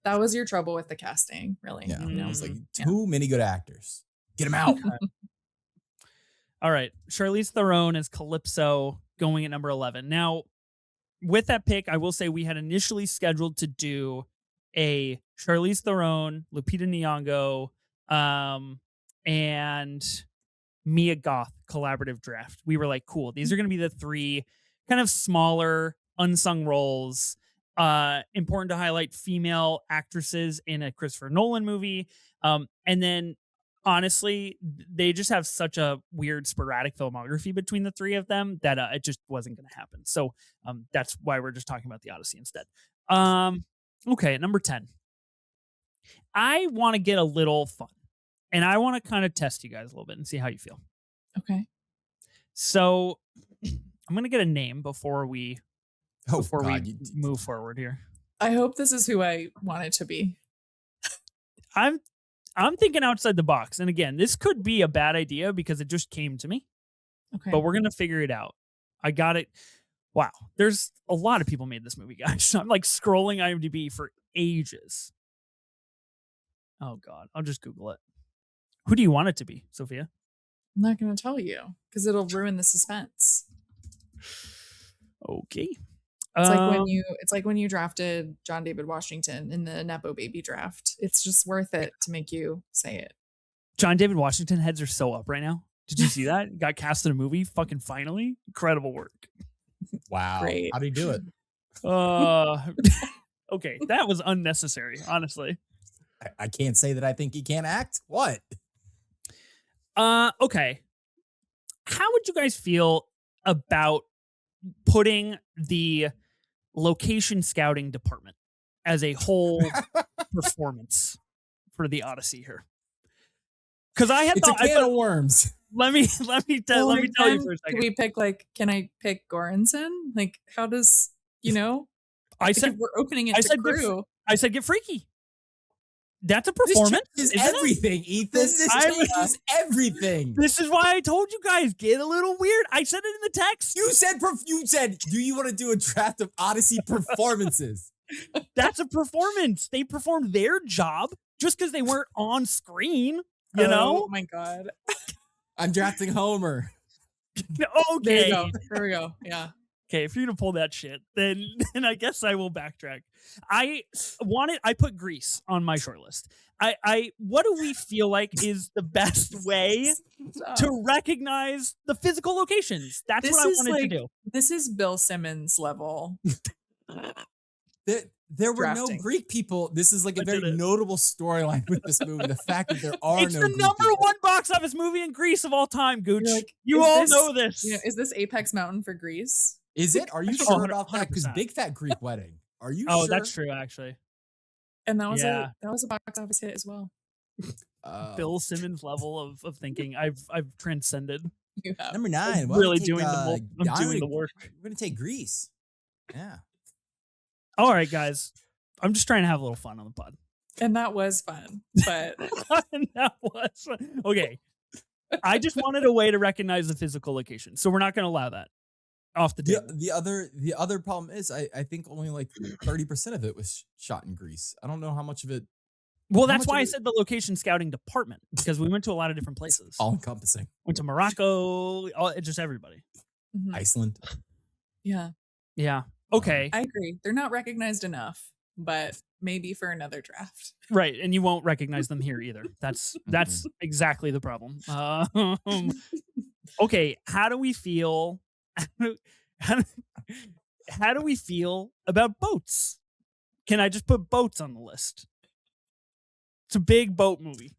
That was your trouble with the casting, really. Yeah, You know? I was like, Yeah. too many good actors. Get them out. All right. Charlize Theron as Calypso going at number 11. Now, with that pick, I will say we had initially scheduled to do a Charlize Theron, Lupita Nyong'o, and Mia Goth collaborative draft. We were like, cool. These are going to be the 3 kind of smaller, unsung roles. Important to highlight female actresses in a Christopher Nolan movie. And then honestly, they just have such a weird sporadic filmography between the 3 of them that it just wasn't going to happen. So that's why we're just talking about the Odyssey instead. Okay, number 10. I want to get a little fun and I want to kind of test you guys a little bit and see how you feel. Okay. So I'm going to get a name before we Oh, before God, we move forward here. I hope this is who I want it to be. I'm thinking outside the box. And again, this could be a bad idea because it just came to me, Okay. but we're going to figure it out. I got it. Wow. There's a lot of people made this movie, guys. I'm like scrolling IMDb for ages. Oh God. I'll just Google it. Who do you want it to be, Sophia? I'm not going to tell you because it'll ruin the suspense. Okay. It's like when you drafted John David Washington in the Nepo Baby draft. It's just worth it to make you say it. John David Washington heads are so up right now. Did you see that? Got cast in a movie. Fucking finally. Incredible work. Wow. Great. How do you do it? Okay. That was unnecessary, honestly. I can't say that I think he can't act. What? Okay. How would you guys feel about putting the location scouting department as a whole performance for the Odyssey here? Because I had It's a thought, can of worms. let me tell you for a second. Can we pick can I pick Goranson? Like, how does, I said we're opening it I to said crew. I said get freaky. That's a performance. This isn't changes it? everything, Ethan. This I- changes everything. This is why I told you guys get a little weird. I said it in the text. You said, do you want to do a draft of Odyssey performances? That's a performance. They performed their job just because they weren't on screen. You know? Oh my God. I'm drafting Homer. There you Okay. go. There we go. Yeah. Okay, if you're gonna pull that shit, then I guess I will backtrack. I put Greece on my short list. What do we feel like is the best way to recognize the physical locations? That's This what I is wanted like to do. this is Bill Simmons level. There were Drafting. no Greek people. This is like a I very did it. notable storyline with this movie. The fact that there are It's no the Greek number people. one box office movie in Greece of all time, Gooch. You're like, You is all this- know this. You know, is this Apex Mountain for Greece? Is it? Are you Oh, sure about that? Because 100%. Big Fat Greek Wedding. Are you Oh, sure? that's true, actually. And that was Yeah. a box office hit as well. Bill Simmons level of thinking. I've transcended. You have. Number 9. I'm why don't really we doing take, I'm doing the work. We're going to take Greece. Yeah. All right, guys. I'm just trying to have a little fun on the pod. And that was fun. But And that was okay. I just wanted a way to recognize the physical location, so we're not going to allow that off the table. The other problem is I think only like 30% of it was shot in Greece. I don't know how much of it Well, how that's much why of I it- said the location scouting department, because we went to a lot of different places. all encompassing. Went to Morocco, just everybody. mhm. Iceland. Yeah, Yeah. Okay. I agree. They're not recognized enough, but maybe for another draft. Right, and you won't recognize them here either. That's exactly the problem. Okay, how do we feel? How do we feel about boats? Can I just put boats on the list? It's a big boat movie.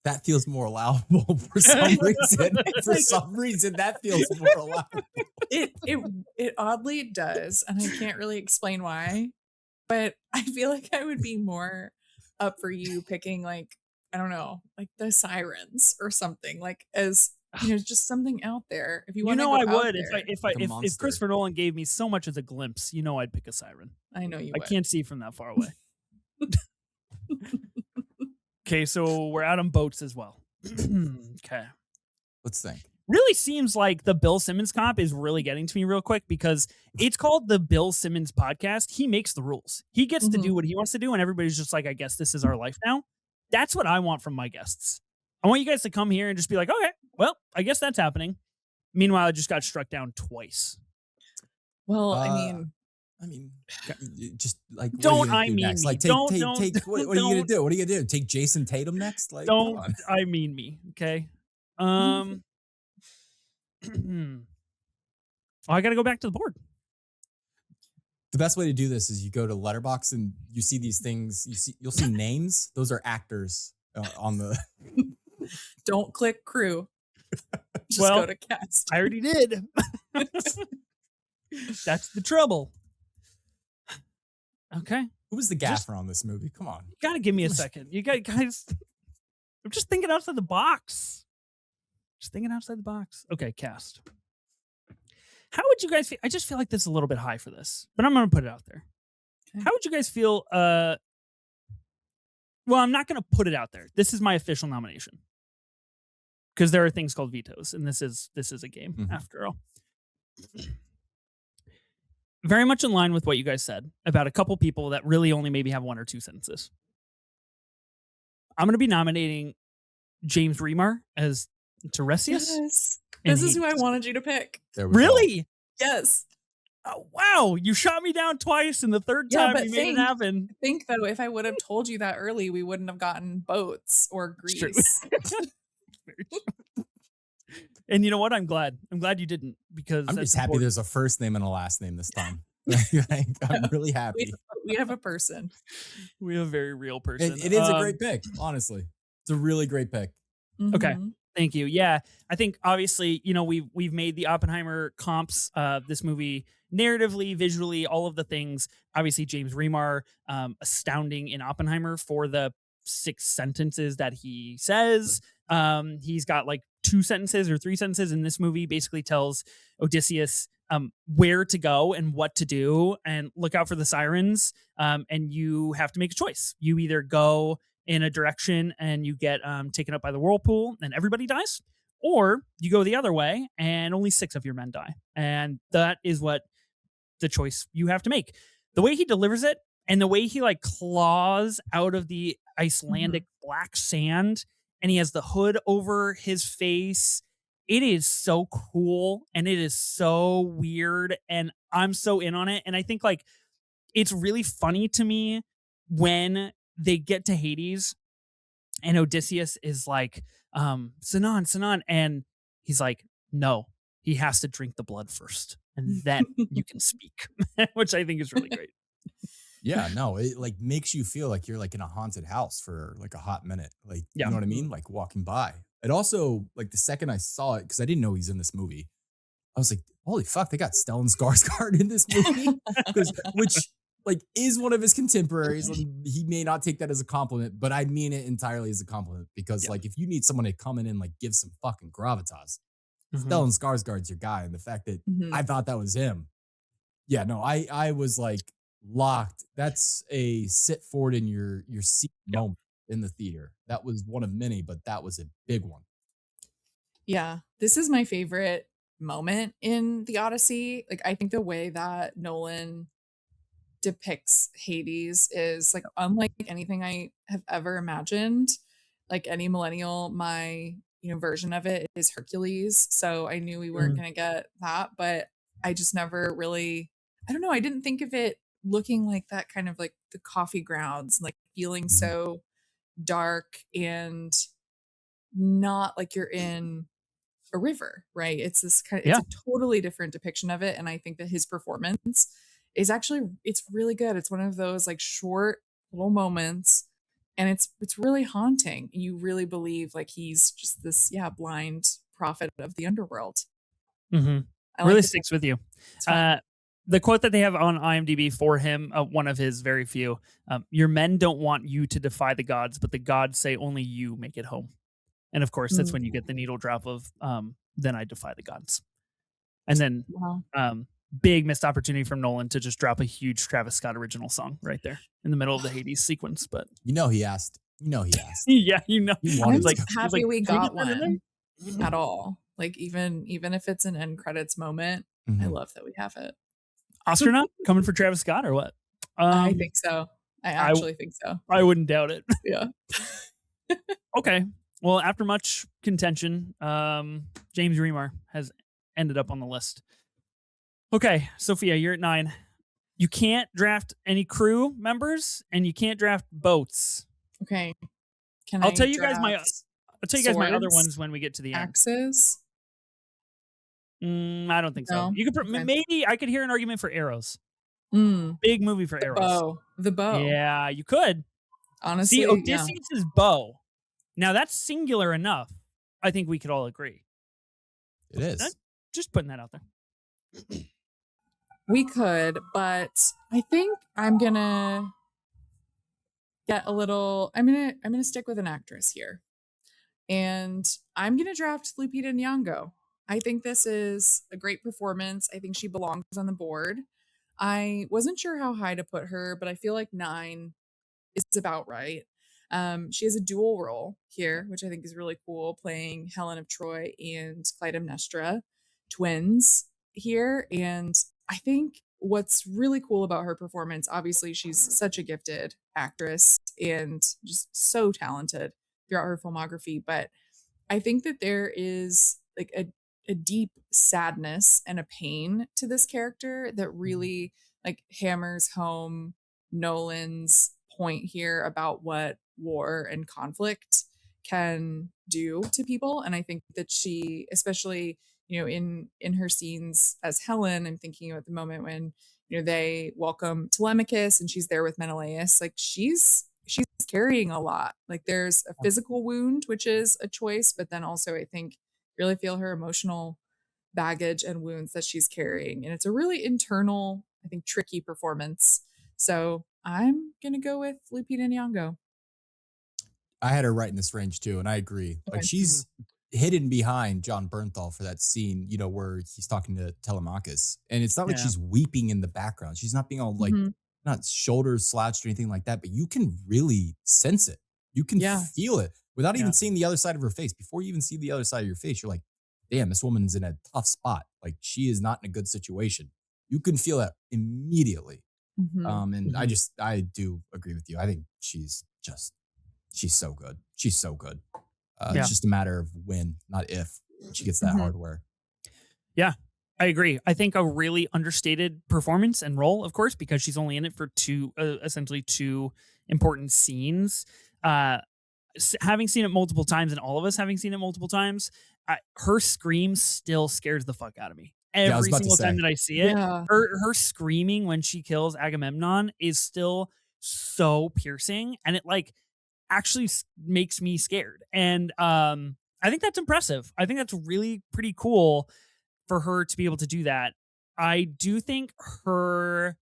That feels more allowable for some reason. For some reason, that feels more allowable. It oddly does, and I can't really explain why. But I feel like I would be more up for you picking, like, I don't know, like the Sirens or something, like, as you know, just something out there. If you You want, know, I would if Like a if monster. Christopher Nolan gave me so much as a glimpse. You know, I'd pick a siren. I know you. I Would. can't see from that far away. Okay, so we're out on boats as well. Okay. Let's think. Really seems like the Bill Simmons comp is really getting to me real quick, because it's called the Bill Simmons podcast. He makes the rules. He gets to do what he wants to do, and everybody's just like, I guess this is our life now. That's what I want from my guests. I want you guys to come here and just be like, okay, well, I guess that's happening. Meanwhile, I just got struck down twice. Well, I mean, just like what Don't are I you gonna do mean next? me. Like Don't- what are you gonna do? What are you gonna do? Take Jason Tatum next? Like, come Don't on. I mean me, okay? Oh, I got to go back to the board. The best way to do this is you go to Letterboxd and you see these things. You'll see names. Those are actors on the. don't click crew. Just Well, go to cast. I already did. That's the trouble. Okay. Who was the gaffer on this movie? Come on. You got to give me a second. You got guys. I'm just thinking outside the box. Just thinking outside the box. Okay, cast. How would you guys feel? I just feel like this is a little bit high for this, but I'm going to put it out there. Okay. How would you guys feel? Well, I'm not going to put it out there. This is my official nomination, because there are things called vetoes, and this is a game after all. Very much in line with what you guys said about a couple people that really only maybe have one or two sentences. I'm going to be nominating James Remar as Tiresias. Yes. and This is who I Hades. wanted you to pick. There we go. Really? Yes. Oh, wow. You shot me down twice, and the third Yeah, time but you made it happen. I think, though, if I would have told you that early, we wouldn't have gotten boats or It's true. Greece. Very true. And you know what? I'm glad. I'm glad you didn't, because I'm that's just happy important. there's a first name and a last name this time. I'm really happy. We have a person. We have a very real person. It is a great pick, honestly. It's a really great pick. Okay. Mhm. Thank you. Yeah, I think obviously, you know, we've made the Oppenheimer comps. This movie narratively, visually, all of the things. Obviously, James Remar, astounding in Oppenheimer for the 6 sentences that he says. He's got like 2 sentences or 3 sentences in this movie. Basically, tells Odysseus where to go and what to do, and look out for the sirens. And you have to make a choice. You either go in a direction and you get taken up by the whirlpool and everybody dies, or you go the other way and only 6 of your men die. And that is what the choice you have to make. The way he delivers it, and the way he like claws out of the Icelandic black sand, and he has the hood over his face. it is so cool and it is so weird and I'm so in on it. And I think like it's really funny to me when they get to Hades and Odysseus is like, Sinan, and he's like, no, he has to drink the blood first, and then you can speak, which I think is really great. Yeah, no, it like makes you feel like you're like in a haunted house for like a hot minute. Like, you Yeah. know what I mean? Like walking by. It also, like the second I saw it, because I didn't know he's in this movie, I was like, holy fuck, they got Stellan Skarsgård in this movie. Because which like is one of his contemporaries. And he may not take that as a compliment, but I mean it entirely as a compliment. Because Yeah. like if you need someone to come in and like give some fucking gravitas, Mhm. Stellan Skarsgård's your guy. And the fact that I thought that was him. Yeah, no, I was like locked. That's a sit forward in your seat Yeah. moment in the theater. That was one of many, but that was a big one. Yeah, this is my favorite moment in the Odyssey. Like, I think the way that Nolan depicts Hades is like unlike anything I have ever imagined. Like any millennial, my version of it is Hercules. So I knew we weren't Mhm. gonna get that, but I just never really I don't know, I didn't think of it looking like that kind of like the coffee grounds, like feeling Mhm. so dark and not like you're in a river, right? It's this kind of it's Yeah. a totally different depiction of it, and I think that his performance is actually it's really good. It's one of those like short little moments and it's really haunting. You really believe like he's just this blind prophet of the underworld. Mhm. I Really like it. sticks with you. It's fun. Uh, the quote that they have on IMDb for him, one of his very few, "Your men don't want you to defy the gods, but the gods say only you make it home." And of course, that's Mm, when you get the needle drop of, "Then I defy the gods." And then, wow. big missed opportunity from Nolan to just drop a huge Travis Scott original song right there in the middle of the Hades sequence. But You know he asked. You know he asked. yeah, He I'm he's wanted like, to. he's happy like, we "Can we got get that in there?" one at all. Like even if it's an end credits moment, I Mhm. love that we have it. Oscar not coming for Travis Scott or what? I Um, think so. I I actually think so. I wouldn't doubt it. Yeah. Okay. Well, after much contention, James Remar has ended up on the list. Okay, Sophia, you're at 9. You can't draft any crew members and you can't draft boats. Okay. Can I'll I tell you guys draft my other swords, ones when we get to the end. axes? I don't think so. No? You could Okay. maybe I could hear an argument for arrows. Mm, Big movie for the arrows. bow. The bow. Yeah, you could. See, Honestly, yeah. Odysseus' bow. Now that's singular enough. I think we could all agree. It is. Just putting that out there. We could, but I think I'm gonna get a little I'm gonna stick with an actress here. And I'm gonna draft Lupita Nyong'o. I think this is a great performance. I think she belongs on the board. I wasn't sure how high to put her, but I feel like 9 is about right. She has a dual role here, which I think is really cool, playing Helen of Troy and Clytemnestra, twins here. And I think what's really cool about her performance, obviously, she's such a gifted actress and just so talented throughout her filmography. But I think that there is like a deep sadness and a pain to this character that really like hammers home Nolan's point here about what war and conflict can do to people. And I think that she, especially, in her scenes as Helen, I'm thinking about the moment when, they welcome Telemachus and she's there with Menelaus, like she's carrying a lot. Like there's a physical wound, which is a choice, but then also I think really feel her emotional baggage and wounds that she's carrying. And it's a really internal, I think, tricky performance. So I'm gonna go with Lupita Nyong'o. I had her right in this range too, and I agree. Like Okay. she's hidden behind John Bernthal for that scene, where he's talking to Telemachus, and it's not like Yeah. she's weeping in the background. She's not being all like Mhm. not shoulders slouched or anything like that, but you can really sense it. You can Yeah. feel it without Yeah. even seeing the other side of her face. Before you even see the other side of your face, you're like, damn, this woman's in a tough spot. Like she is not in a good situation. You can feel that immediately. Mhm. And Mhm. I do agree with you. I think she's so good. She's so good. Yeah. It's just a matter of when, not if. She gets that hardware. Yeah, I agree. I think a really understated performance and role, of course, because she's only in it for essentially two important scenes. Uh, having seen it multiple times, and all of us having seen it multiple times, her scream still scares the fuck out of me. Yeah, I was Every about to single time say. that I see it, Yeah. her screaming when she kills Agamemnon is still so piercing, and it like actually makes me scared. And I think that's impressive. I think that's really pretty cool for her to be able to do that. I do think her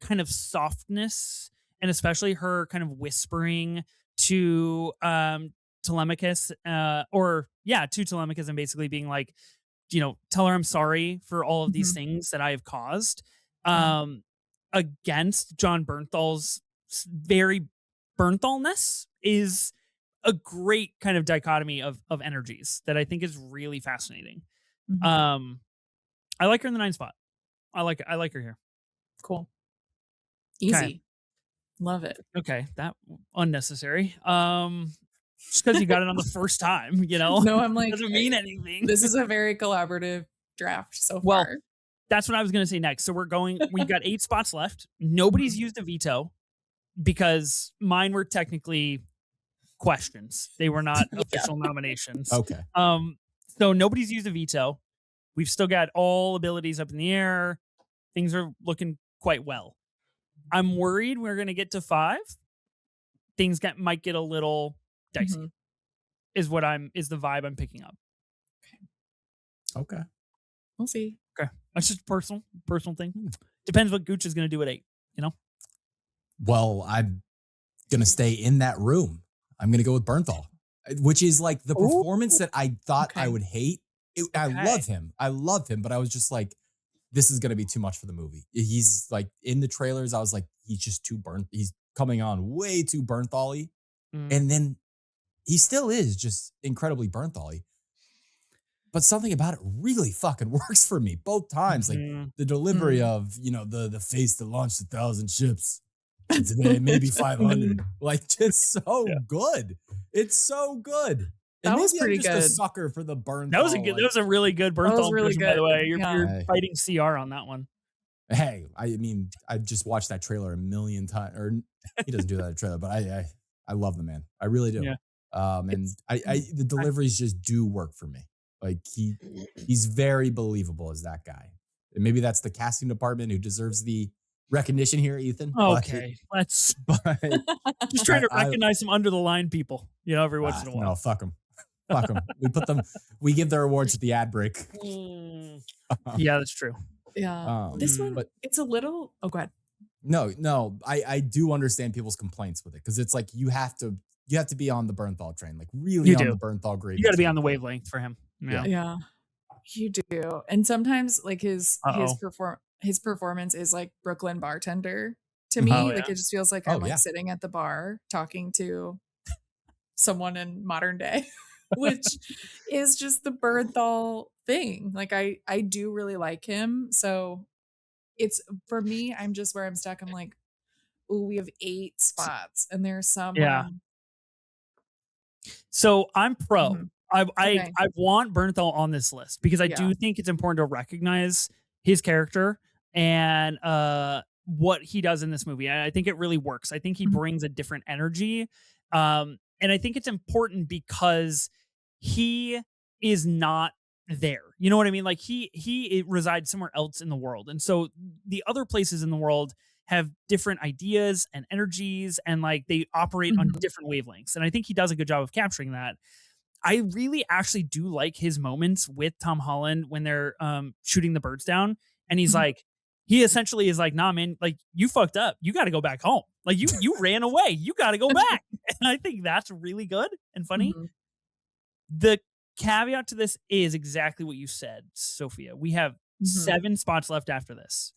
kind of softness, and especially her kind of whispering to Telemachus, to Telemachus, and basically being like, tell her I'm sorry for all of these Mhm. things that I have caused, Yeah. against John Bernthal's very Bernthalness is a great kind of dichotomy of energies that I think is really fascinating. Mhm. Um, I like her in the 9 spot. I like her here. Cool. Okay. Easy. Love it. Okay, that unnecessary. Just because you got it on the first time, No, I'm like, doesn't mean anything. this is a very collaborative draft so Well, far. that's what I was gonna say next. So we've got 8 spots left. Nobody's used a veto because mine were technically questions. They were not official nominations. Okay. So nobody's used a veto. We've still got all abilities up in the air. Things are looking quite well. I'm worried we're gonna get to 5. Things might get a little dicey. Mhm. Is the vibe I'm picking up. Okay. We'll see. Okay. That's just personal thing. Depends what Gooch is gonna do at 8, Well, I'm gonna stay in that room. I'm gonna go with Bernthal, which is like the performance that I thought I Okay. would hate. I love him. I love him, but I was just like, this is gonna be too much for the movie. He's like in the trailers, I was like, he's just too burnt. He's coming on way too Bernthal-y. Mm. And then he still is just incredibly Bernthal-y. But something about it really fucking works for me both times. Like the delivery of, the face that launched 1,000 ships. And today, maybe 500. Like, just so good. It's so good. And That was maybe pretty I'm just a good. sucker for the Bernthal. That was a really good Bernthal really impression, by the good. way. You're Yeah. fighting CR on that one. Hey, I mean, I've just watched that trailer a million times. Or he doesn't do that in the trailer, but I love the man. I really do. Yeah. And the deliveries just do work for me. Like he's very believable as that guy. And maybe that's the casting department who deserves the recognition here, Ethan. Okay, let's just try to recognize some under the line people, every once in a while. No, fuck them. Fuck them. We give their awards at the ad break. Yeah, that's true. Yeah. This one, but it's a little, go ahead. No, I do understand people's complaints with it because it's like you have to be on the Bernthal train, like really You on do. the Bernthal gravy. You got to be train. on the wavelength for him. Yeah. You do. And sometimes like his performance is like Brooklyn Bartender to me. Like it just feels like I'm like sitting at the bar talking to someone in modern day, which is just the Bernthal thing. Like I do really like him. So it's for me, I'm just where I'm stuck. I'm like, oh, we have 8 spots and there's some. Yeah. So I'm pro. I want Bernthal on this list because I do think it's important to recognize his character and what he does in this movie. I think it really works. I think he brings a different energy. And I think it's important because he is not there. You know what I mean? Like he resides somewhere else in the world. And so the other places in the world have different ideas and energies and like they operate on different wavelengths. And I think he does a good job of capturing that. I really actually do like his moments with Tom Holland when they're shooting the birds down. And he's like, he essentially is like, nah, man, like you fucked up. You got to go back home. Like you ran away. You got to go back. And I think that's really good and funny. The caveat to this is exactly what you said, Sophia. We have 7 spots left after this.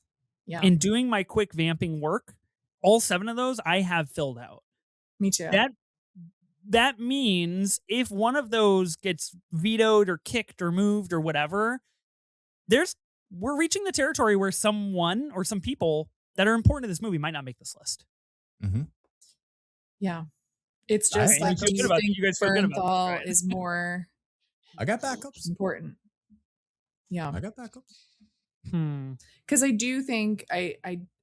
Yeah. In doing my quick vamping work, all 7 of those I have filled out. Me too. That means if one of those gets vetoed or kicked or moved or whatever, we're reaching the territory where someone or some people that are important to this movie might not make this list. Yeah. It's just like, do you think Bernthal is more I got backups. Important. Yeah. I got backups. Because I do think I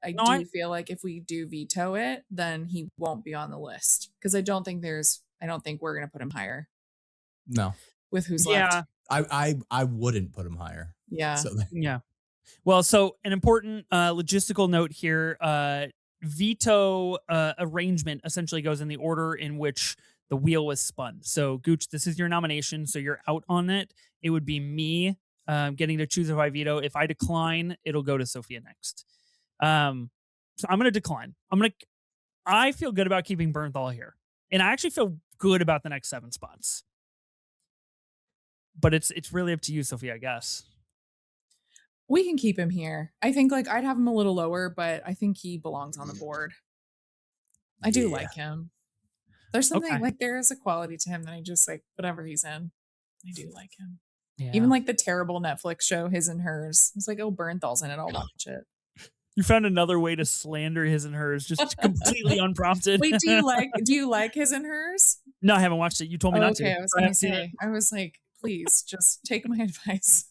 No, do feel like if we do veto it, then he won't be on the list. Because I don't think we're gonna put him higher No, with who's yeah, left. I wouldn't put him higher. Yeah. So yeah. Well, so an important logistical note here: veto arrangement essentially goes in the order in which the wheel was spun. So, Gooch, this is your nomination, so you're out on it. It would be me getting to choose if I veto. If I decline, it'll go to Sophia next. So I'm going to decline. I feel good about keeping Bernthal here, and I actually feel good about the next 7 spots. But it's really up to you, Sophia, I guess. We can keep him here. I think like I'd have him a little lower, but I think he belongs on the board. I do like him. There's something like there is a quality to him that I just like whatever he's in. I do like him. Yeah. Even like the terrible Netflix show, His and Hers. It's like, oh, Bernthal's in it. I'll watch it. You found another way to slander His and Hers, just completely unprompted. Wait, do you like His and Hers? No, I haven't watched it. You told me not to. Okay, I was gonna say, I was like, please just take my advice.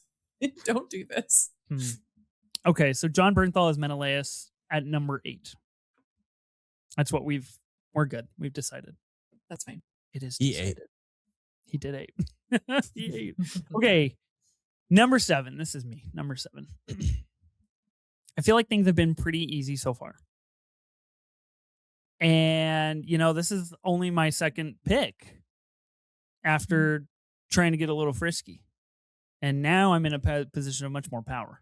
Don't do this. Okay, so John Bernthal is Menelaus at number 8. That's what we're good. We've decided. That's fine. It is he decided. ate. He did 8. He ate. Okay, number 7. This is me. Number 7. I feel like things have been pretty easy so far. And, this is only my second pick after trying to get a little frisky. And now I'm in a position of much more power.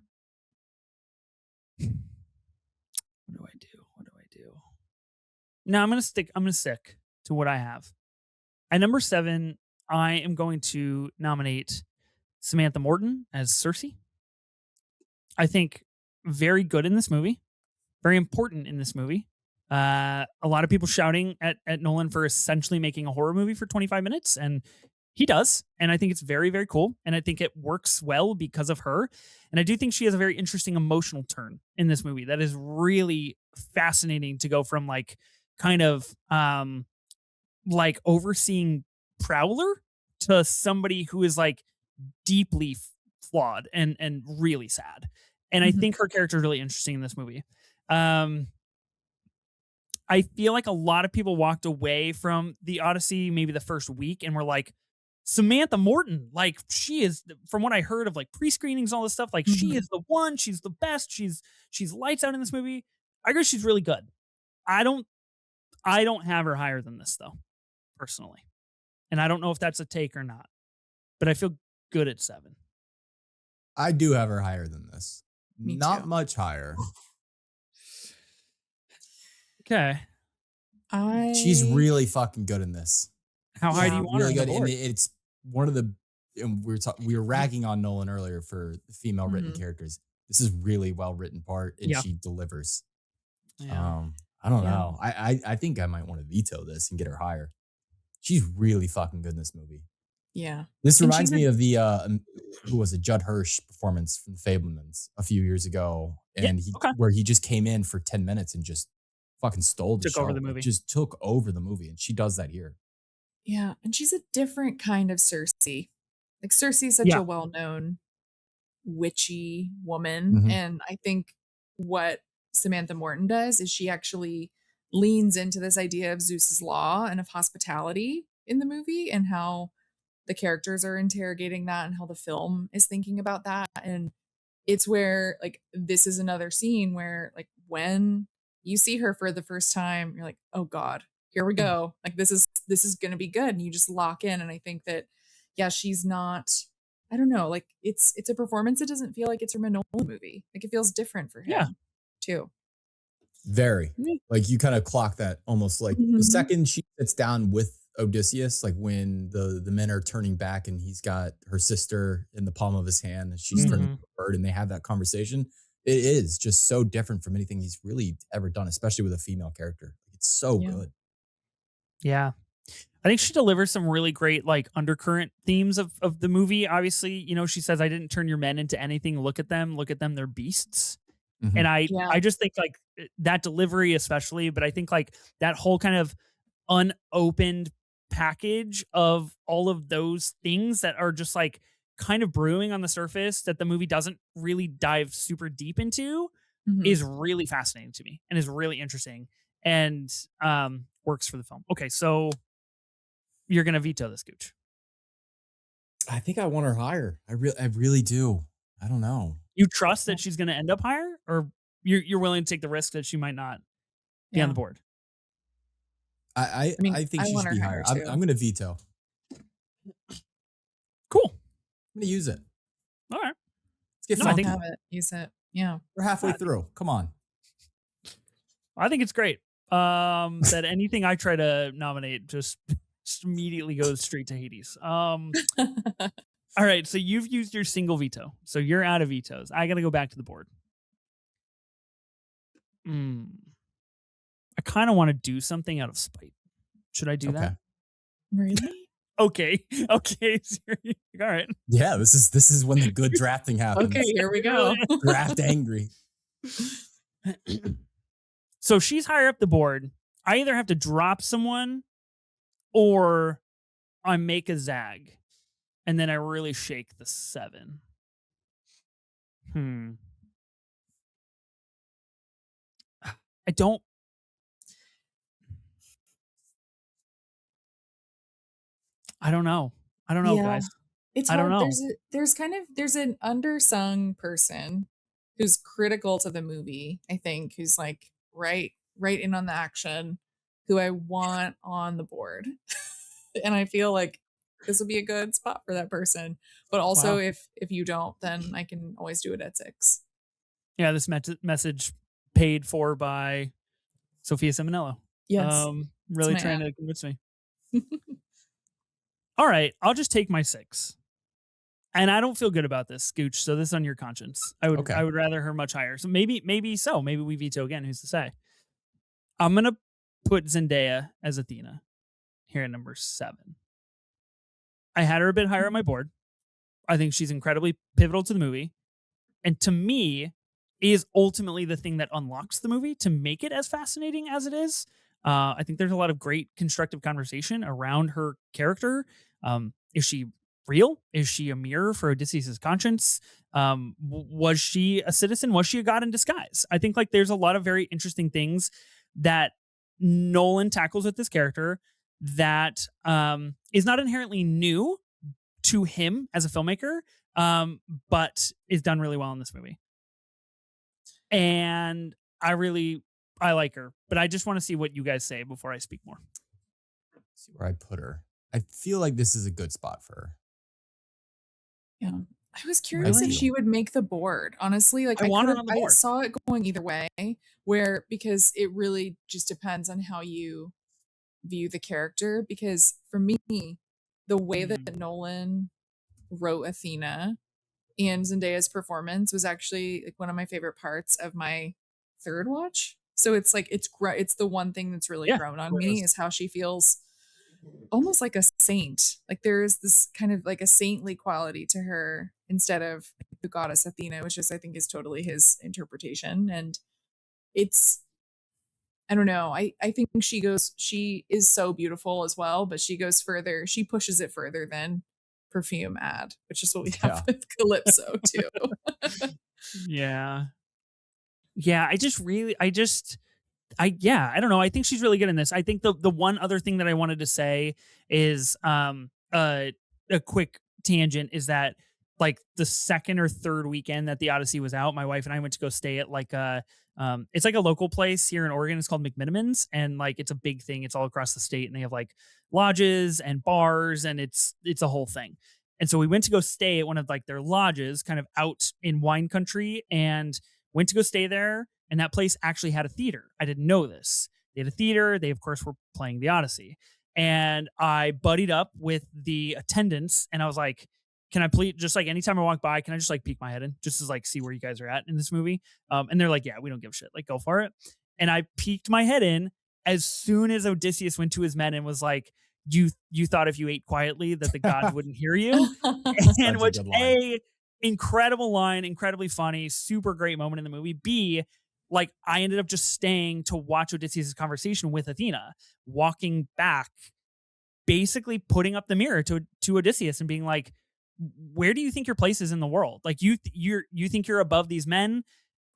What do I do? No, I'm going to stick to what I have. At number 7, I am going to nominate Samantha Morton as Cersei. I think very good in this movie, very important in this movie. A lot of people shouting at Nolan for essentially making a horror movie for 25 minutes, and he does. And I think it's very, very cool. And I think it works well because of her. And I do think she has a very interesting emotional turn in this movie that is really fascinating to go from like kind of like overseeing Prowler to somebody who is like deeply flawed and really sad. And I think her character is really interesting in this movie. I feel like a lot of people walked away from the Odyssey maybe the first week and were like, Samantha Morton, like she is, from what I heard of like pre-screenings and all this stuff, like she is the one, she's the best, she's lights out in this movie. I guess she's really good. I don't have her higher than this though, personally. And I don't know if that's a take or not, but I feel good at 7. I do have her higher than this. Me Not too. much higher. Okay. She's really fucking good in this. How high do you want really her? Good, and it's one of the. And we were ragging on Nolan earlier for the female written characters. This is really well written part, and she delivers. Yeah. I don't know. I think I might want to veto this and get her higher. She's really fucking good in this movie. Yeah. This reminds me of the who was it, Judd Hirsch performance from The Fablemans a few years ago, and where he just came in for 10 minutes and just fucking stole the show. Over the movie. Just took over the movie, and she does that here. Yeah, and she's a different kind of Cersei. Like Cersei is such a well-known witchy woman, and I think what Samantha Morton does is she actually leans into this idea of Zeus's law and of hospitality in the movie, and how the characters are interrogating that, and how the film is thinking about that. And it's where like this is another scene where like when you see her for the first time, you're like, oh God, here we go. Like this is gonna be good. And you just lock in. And I think that she's not, I don't know, like it's a performance. It doesn't feel like it's from a Nolan movie. Like it feels different for him too. Very. Like you kind of clock that almost like the second she sits down with Odysseus, like when the men are turning back and he's got her sister in the palm of his hand and she's turning to a bird and they have that conversation. It is just so different from anything he's really ever done, especially with a female character. It's so good. Yeah. I think she delivers some really great like undercurrent themes of the movie. Obviously, she says, I didn't turn your men into anything. Look at them, they're beasts. And I just think like that delivery especially, but I think like that whole kind of unopened package of all of those things that are just like kind of brewing on the surface that the movie doesn't really dive super deep into Mhm. is really fascinating to me and is really interesting and works for the film. Okay, so you're gonna veto this, Gooch. I think I want her higher. I really do. I don't know. You trust that she's gonna end up higher, or you're willing to take the risk that she might not be on Yeah. the board? I mean, I think I she want should her be higher higher. I'm too. I'm gonna veto. Cool. I'm gonna use it. All right. Let's get No, I think funky. Have it. Use it. Yeah. We're halfway I think through. Come on. it's great. That anything I try to nominate just immediately goes straight to Hades. All right, so you've used your single veto, so you're out of vetoes. I got to go back to the board. Mm. I kind of want to do something out of spite. Should I do Okay. that? Really? Okay. Okay. All right. Yeah, this is when the good drafting happens. Okay, here we go. Draft angry. So she's higher up the board. I either have to drop someone or I make a zag. And then I really shake the 7. I don't. I don't know. I don't know, Yeah. guys. It's I don't hard. know. There's an undersung person who's critical to the movie, I think, who's like right in on the action, who I want on the board. And I feel like this would be a good spot for that person. But also Wow. if you don't, then I can always do it at 6. Yeah, this message paid for by Sophia Ciminello. Yes. Really my trying ad. to convince me. All right, I'll just take my 6. And I don't feel good about this, Gooch. So this is on your conscience. I would Okay. rather her much higher. So maybe we veto again. Who's to say? I'm gonna put Zendaya as Athena here at number 7. I had her a bit higher on my board. I think she's incredibly pivotal to the movie, and to me, is ultimately the thing that unlocks the movie to make it as fascinating as it is. I think there's a lot of great constructive conversation around her character. Is she real? Is she a mirror for Odysseus' conscience? Was she a citizen? Was she a god in disguise? I think like there's a lot of very interesting things that Nolan tackles with this character that is not inherently new to him as a filmmaker, but is done really well in this movie. And I like her, but I just want to see what you guys say before I speak more. See where I put her. I feel like this is a good spot for her. Yeah. I was curious if she would make the board. Honestly, like I want her on the I board. saw it going either way, because it really just depends on how you view the character. Because for me, the way that Nolan wrote Athena and Zendaya's performance was actually like one of my favorite parts of my third watch. So it's like it's the one thing that's really grown on me is how she feels almost like a saint. Like there is this kind of like a saintly quality to her instead of the goddess Athena, which is I think is totally his interpretation. And it's I don't know. I think she is so beautiful as well, but she goes further. She pushes it further than Perfume ad, which is what we have with Calypso too. Yeah. I don't know. I think she's really good in this. I think the one other thing that I wanted to say is a quick tangent is that like the second or third weekend that the Odyssey was out, my wife and I went to go stay at like it's like a local place here in Oregon. It's called McMinimans, and like it's a big thing. It's all across the state, and they have like lodges and bars, and it's a whole thing. And so we went to go stay at one of like their lodges, kind of out in wine country, and went to go stay there. And that place actually had a theater. I didn't know this. They had a theater. They of course were playing the Odyssey, and I buddied up with the attendants, and I was like, can I please just like anytime I walk by, can I just like peek my head in just to like see where you guys are at in this movie? And they're like, yeah, we don't give a shit. Like, go for it. And I peeked my head in as soon as Odysseus went to his men and was like, you thought if you ate quietly that the gods wouldn't hear you. And which incredible line, incredibly funny, super great moment in the movie. B, like I ended up just staying to watch Odysseus' conversation with Athena, walking back basically putting up the mirror to Odysseus and being like, where do you think your place is in the world? Like you think you're above these men?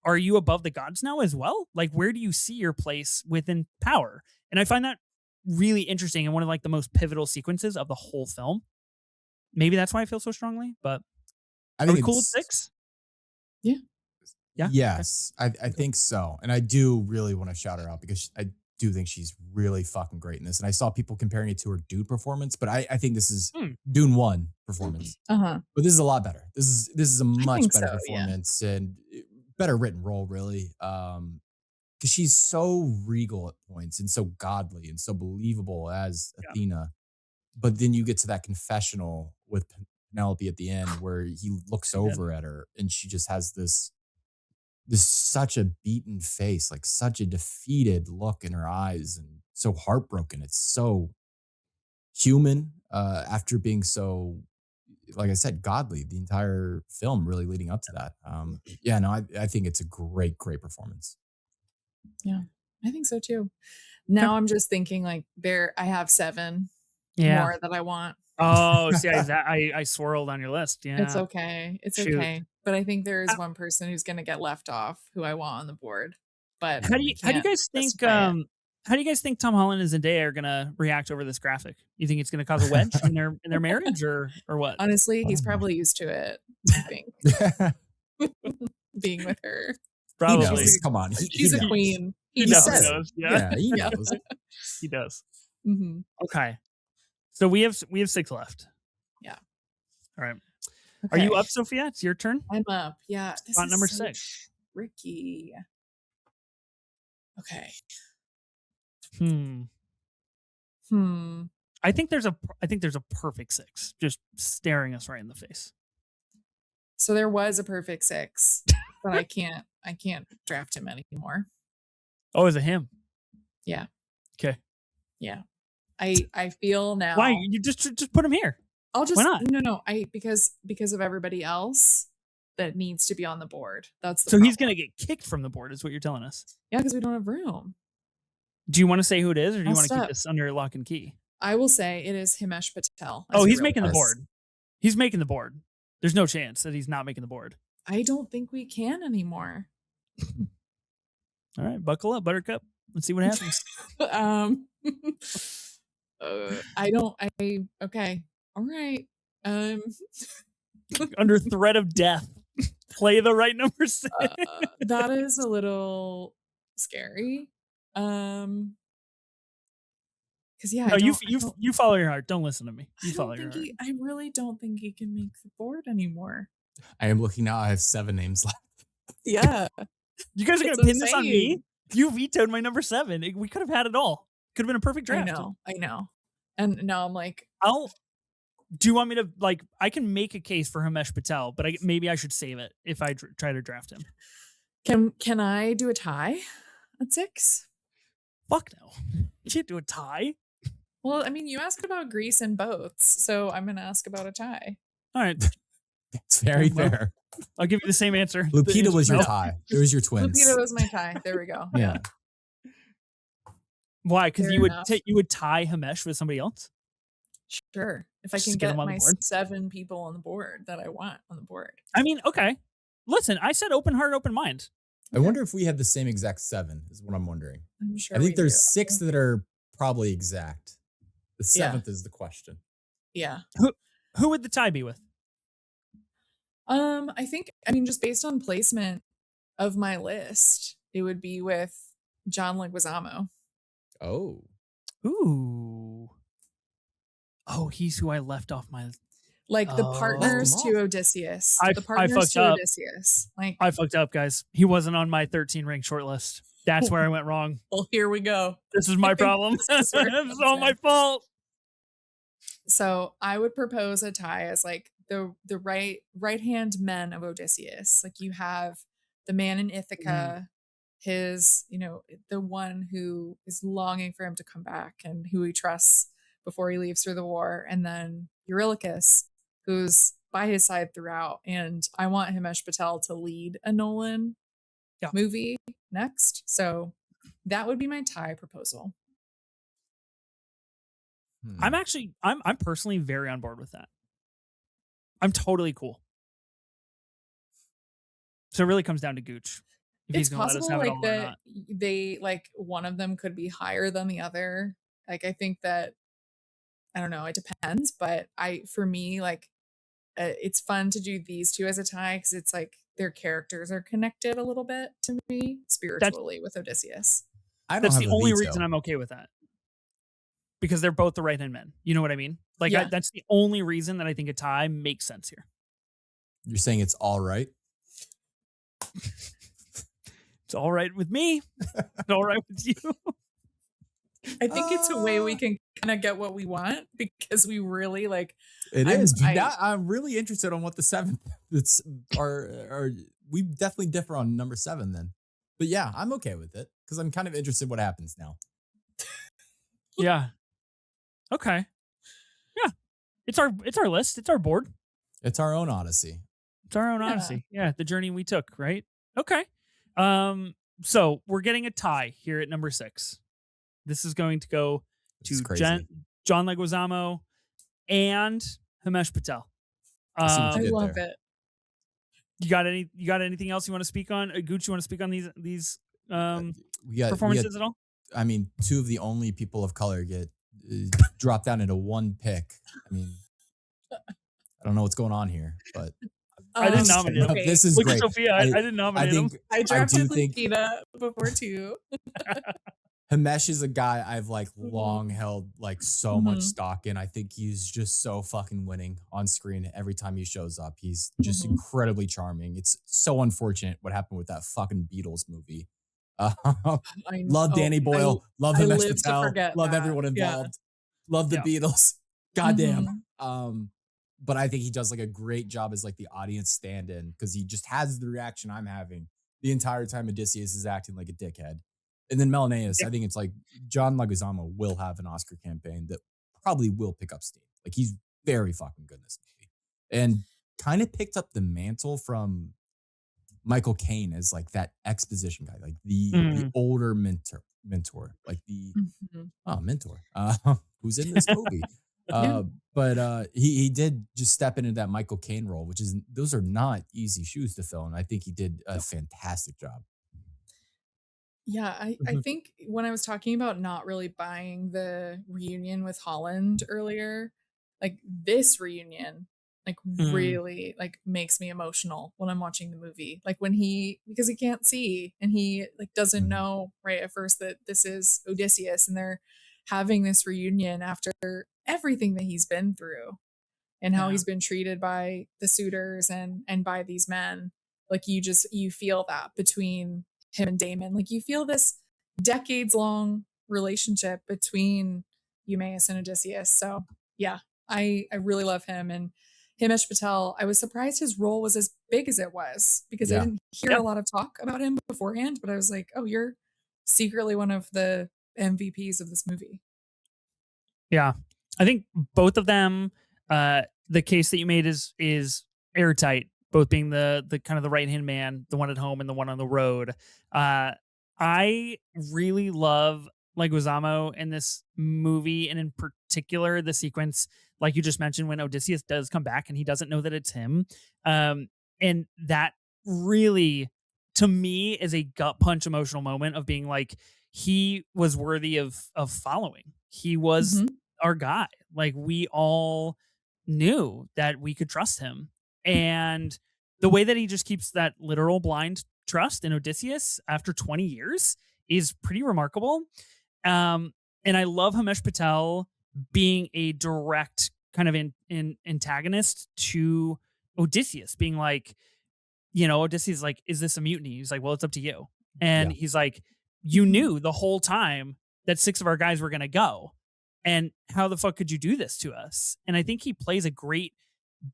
Are you above the gods now as well? Like, where do you see your place within power? And I find that really interesting and one of like the most pivotal sequences of the whole film. Maybe that's why I feel so strongly, but I are think we cool with it's 6? Yeah. Yeah. Yes, I think so. And I do really want to shout her out because I do think she's really fucking great in this. And I saw people comparing it to her Dune performance, but I think this is Dune 1 performance. Uh-huh. But this is a lot better. This is a much think better so, yeah. performance and better written role, really. Because she's so regal at points and so godly and so believable as Athena. But then you get to that confessional with Penelope at the end where he looks over at her and she just has this such a beaten face, like such a defeated look in her eyes and so heartbroken. It's so human after being so, like I said, godly the entire film, really leading up to that. Yeah, no, I think it's a great performance. Yeah, I think so too. Now I'm just thinking like I have 7 more that I want. Oh, see, I swirled on your list. Yeah, It's okay. It's Shoot. okay. But I think there is one person who's going to get left off who I want on the board. But How do you guys think? How do you guys think Tom Holland and Zendaya are gonna react over this graphic? You think it's gonna cause a wedge in their marriage, or what? honestly, he's probably used to it. I think being with her. Probably. Come on, She's a queen. He says definitely it. knows. Yeah, he knows. he does. Mm-hmm. Okay, so we have 6 left. Yeah. All right. Okay. Are you up, Sophia? It's your turn. I'm up. Yeah. This Spot is number so 6. tricky. Okay. I think there's a perfect 6 just staring us right in the face. So there was a perfect 6, but I can't draft him anymore. Oh, is it him? Yeah. Okay. Yeah. I feel now. Why? You just put him here. I'll just Why not? No. Because of everybody else that needs to be on the board. That's the So he's problem. gonna get kicked from the board, is what you're telling us. Yeah, because we don't have room. Do you want to say who it is, or do you I'll want to keep stop. this under lock and key? I will say it is Himesh Patel. Oh, he's real making the boss. board. He's making the board. There's no chance that he's not making the board. I don't think we can anymore. All right, buckle up, Buttercup. Let's see what happens. Okay. All right. Under threat of death, play the right number 6. That is a little scary. Because yeah, No, you follow your heart. Don't listen to me. You follow your heart. I really don't think he can make the board anymore. I am looking now. I have 7 names left. Yeah. You guys are gonna It's pin this on me? insane. You vetoed my number 7. We could have had it all. Could have been a perfect draft. I know. And now I'm like, do you want me to, like, I can make a case for Himesh Patel, but maybe I should save it if I try to draft him. can I do a tie at 6? Fuck no. You can't do a tie. Well, I mean, you asked about Greece and boats, so I'm going to ask about a tie. All right. It's very fair. I'll give you the same answer. Lupita was your tie. It was your twins. Lupita was my tie. There we go. Yeah. Why? Because Fair you enough. would tie Himesh with somebody else? Sure. If I Just can get get him on the my board. 7 people on the board that I want on the board. I mean, okay. Listen, I said open heart, open mind. I wonder if we have the same exact 7 is what I'm wondering. I'm sure I think we there's do. 6 that are probably exact. The Yeah. 7th is the question. Yeah. Who would the tie be with? I mean, just based on placement of my list, it would be with John Leguizamo. Oh. Ooh. Oh, he's who I left off my. Like the partners Left to him off. Odysseus. I The partners fucked to up. Odysseus. Like, I fucked up, guys. He wasn't on my 13 rank shortlist. That's where I went wrong. well, here we go. This is my problem. This is where it It's comes all in. my fault. So I would propose a tie as like the right hand men of Odysseus. Like you have the man in Ithaca, his, the one who is longing for him to come back and who he trusts before he leaves for the war, and then Eurylochus, who's by his side throughout. And I want Himesh Patel to lead a Nolan movie next. So that would be my tie proposal. I'm personally very on board with that. I'm totally cool. So it really comes down to Gooch. If he's It's gonna let us possible have it like all or that not. they like one of them could be higher than the other. Like I think that I don't know, it depends, but for me like it's fun to do these two as a tie because it's like their characters are connected a little bit to me That's spiritually with Odysseus. I don't that's have the a only reason veto. I'm okay with that. Because they're both the right-hand men. You know what I mean? Like Yeah. that's the only reason that I think a tie makes sense here. You're saying it's all right? It's all right with me. It's all right with you. I think it's a way we can kind of get what we want because we really like It I'm- is. But I- now I'm really interested on what the seventh. It's are we definitely differ on number 7 then. But yeah, I'm okay with it because I'm kind of interested what happens now. Yeah. Okay. Yeah. It's our list. It's our board. It's our own Odyssey. It's our own Yeah. Odyssey. Yeah, the journey we took, right? Okay. So we're getting a tie here at number 6. This is going to go It's to crazy. John Leguizamo and Himesh Patel. I see what I you did love there. it. You got anything else you want to speak on? Gooch, you want to speak on these We got performances at all? I mean, 2 of the only people of color get dropped down into one pick. I mean, I don't know what's going on here, but I didn't Um, nominate him. okay. this is Look great. at Sophia. I didn't I nominate him. think I drafted do think- Lupita before too. Himesh is a guy I've like Mhm. long held like so Mhm. much stock in. I think he's just so fucking winning on screen every time he shows up. He's just Mhm. incredibly charming. It's so unfortunate what happened with that fucking Beatles movie. Uh, I love know. Danny Boyle. Love I Himesh live to Patel. forget Love that. everyone Yeah. involved. Love the Yeah. Beatles. Goddamn. Mhm. But I think he does like a great job as like the audience stand-in because he just has the reaction I'm having the entire time Odysseus is acting like a dickhead. And then Melanius, I think it's like John Leguizamo will have an Oscar campaign that probably will pick up steam. Like he's very fucking good in this movie. And kind of picked up the mantle from Michael Caine as like that exposition guy, like the older mentor, like the Mhm. mentor who's in this movie. But he did just step into that Michael Caine role, which is those are not easy shoes to fill, and I think he did a fantastic job. Yeah, I Mhm. think when I was talking about not really buying the reunion with Holland earlier, like this reunion, like really like makes me emotional when I'm watching the movie. Like when because he can't see and he like doesn't Mhm. know right at first that this is Odysseus and they're having this reunion after everything that he's been through and how Yeah. he's been treated by the suitors and by these men. Like you feel that between him and Damon. Like you feel this decades long relationship between Eumaeus and Odysseus. So yeah, I really love him and Himesh Patel. I was surprised his role was as big as it was because I Yeah. didn't hear a lot of talk about him beforehand, but I was like, oh, you're secretly one of the MVPs of this movie. Yeah. I think both of them, the case that you made is airtight, both being the kind of the right-hand man, the one at home and the one on the road. I really love Leguizamo in this movie, and in particular the sequence, like you just mentioned, when Odysseus does come back and he doesn't know that it's him. And that really, to me, is a gut punch emotional moment of being like, he was worthy of following. He was Mhm. our guy. Like we all knew that we could trust him. And the way that he just keeps that literal blind trust in Odysseus after 20 years is pretty remarkable. And I love Himesh Patel being a direct kind of antagonist to Odysseus, being like, Odysseus is like, is this a mutiny? He's like, well, it's up to you. And Yeah. he's like, you knew the whole time that 6 of our guys were going to go. And how the fuck could you do this to us? And I think he plays a great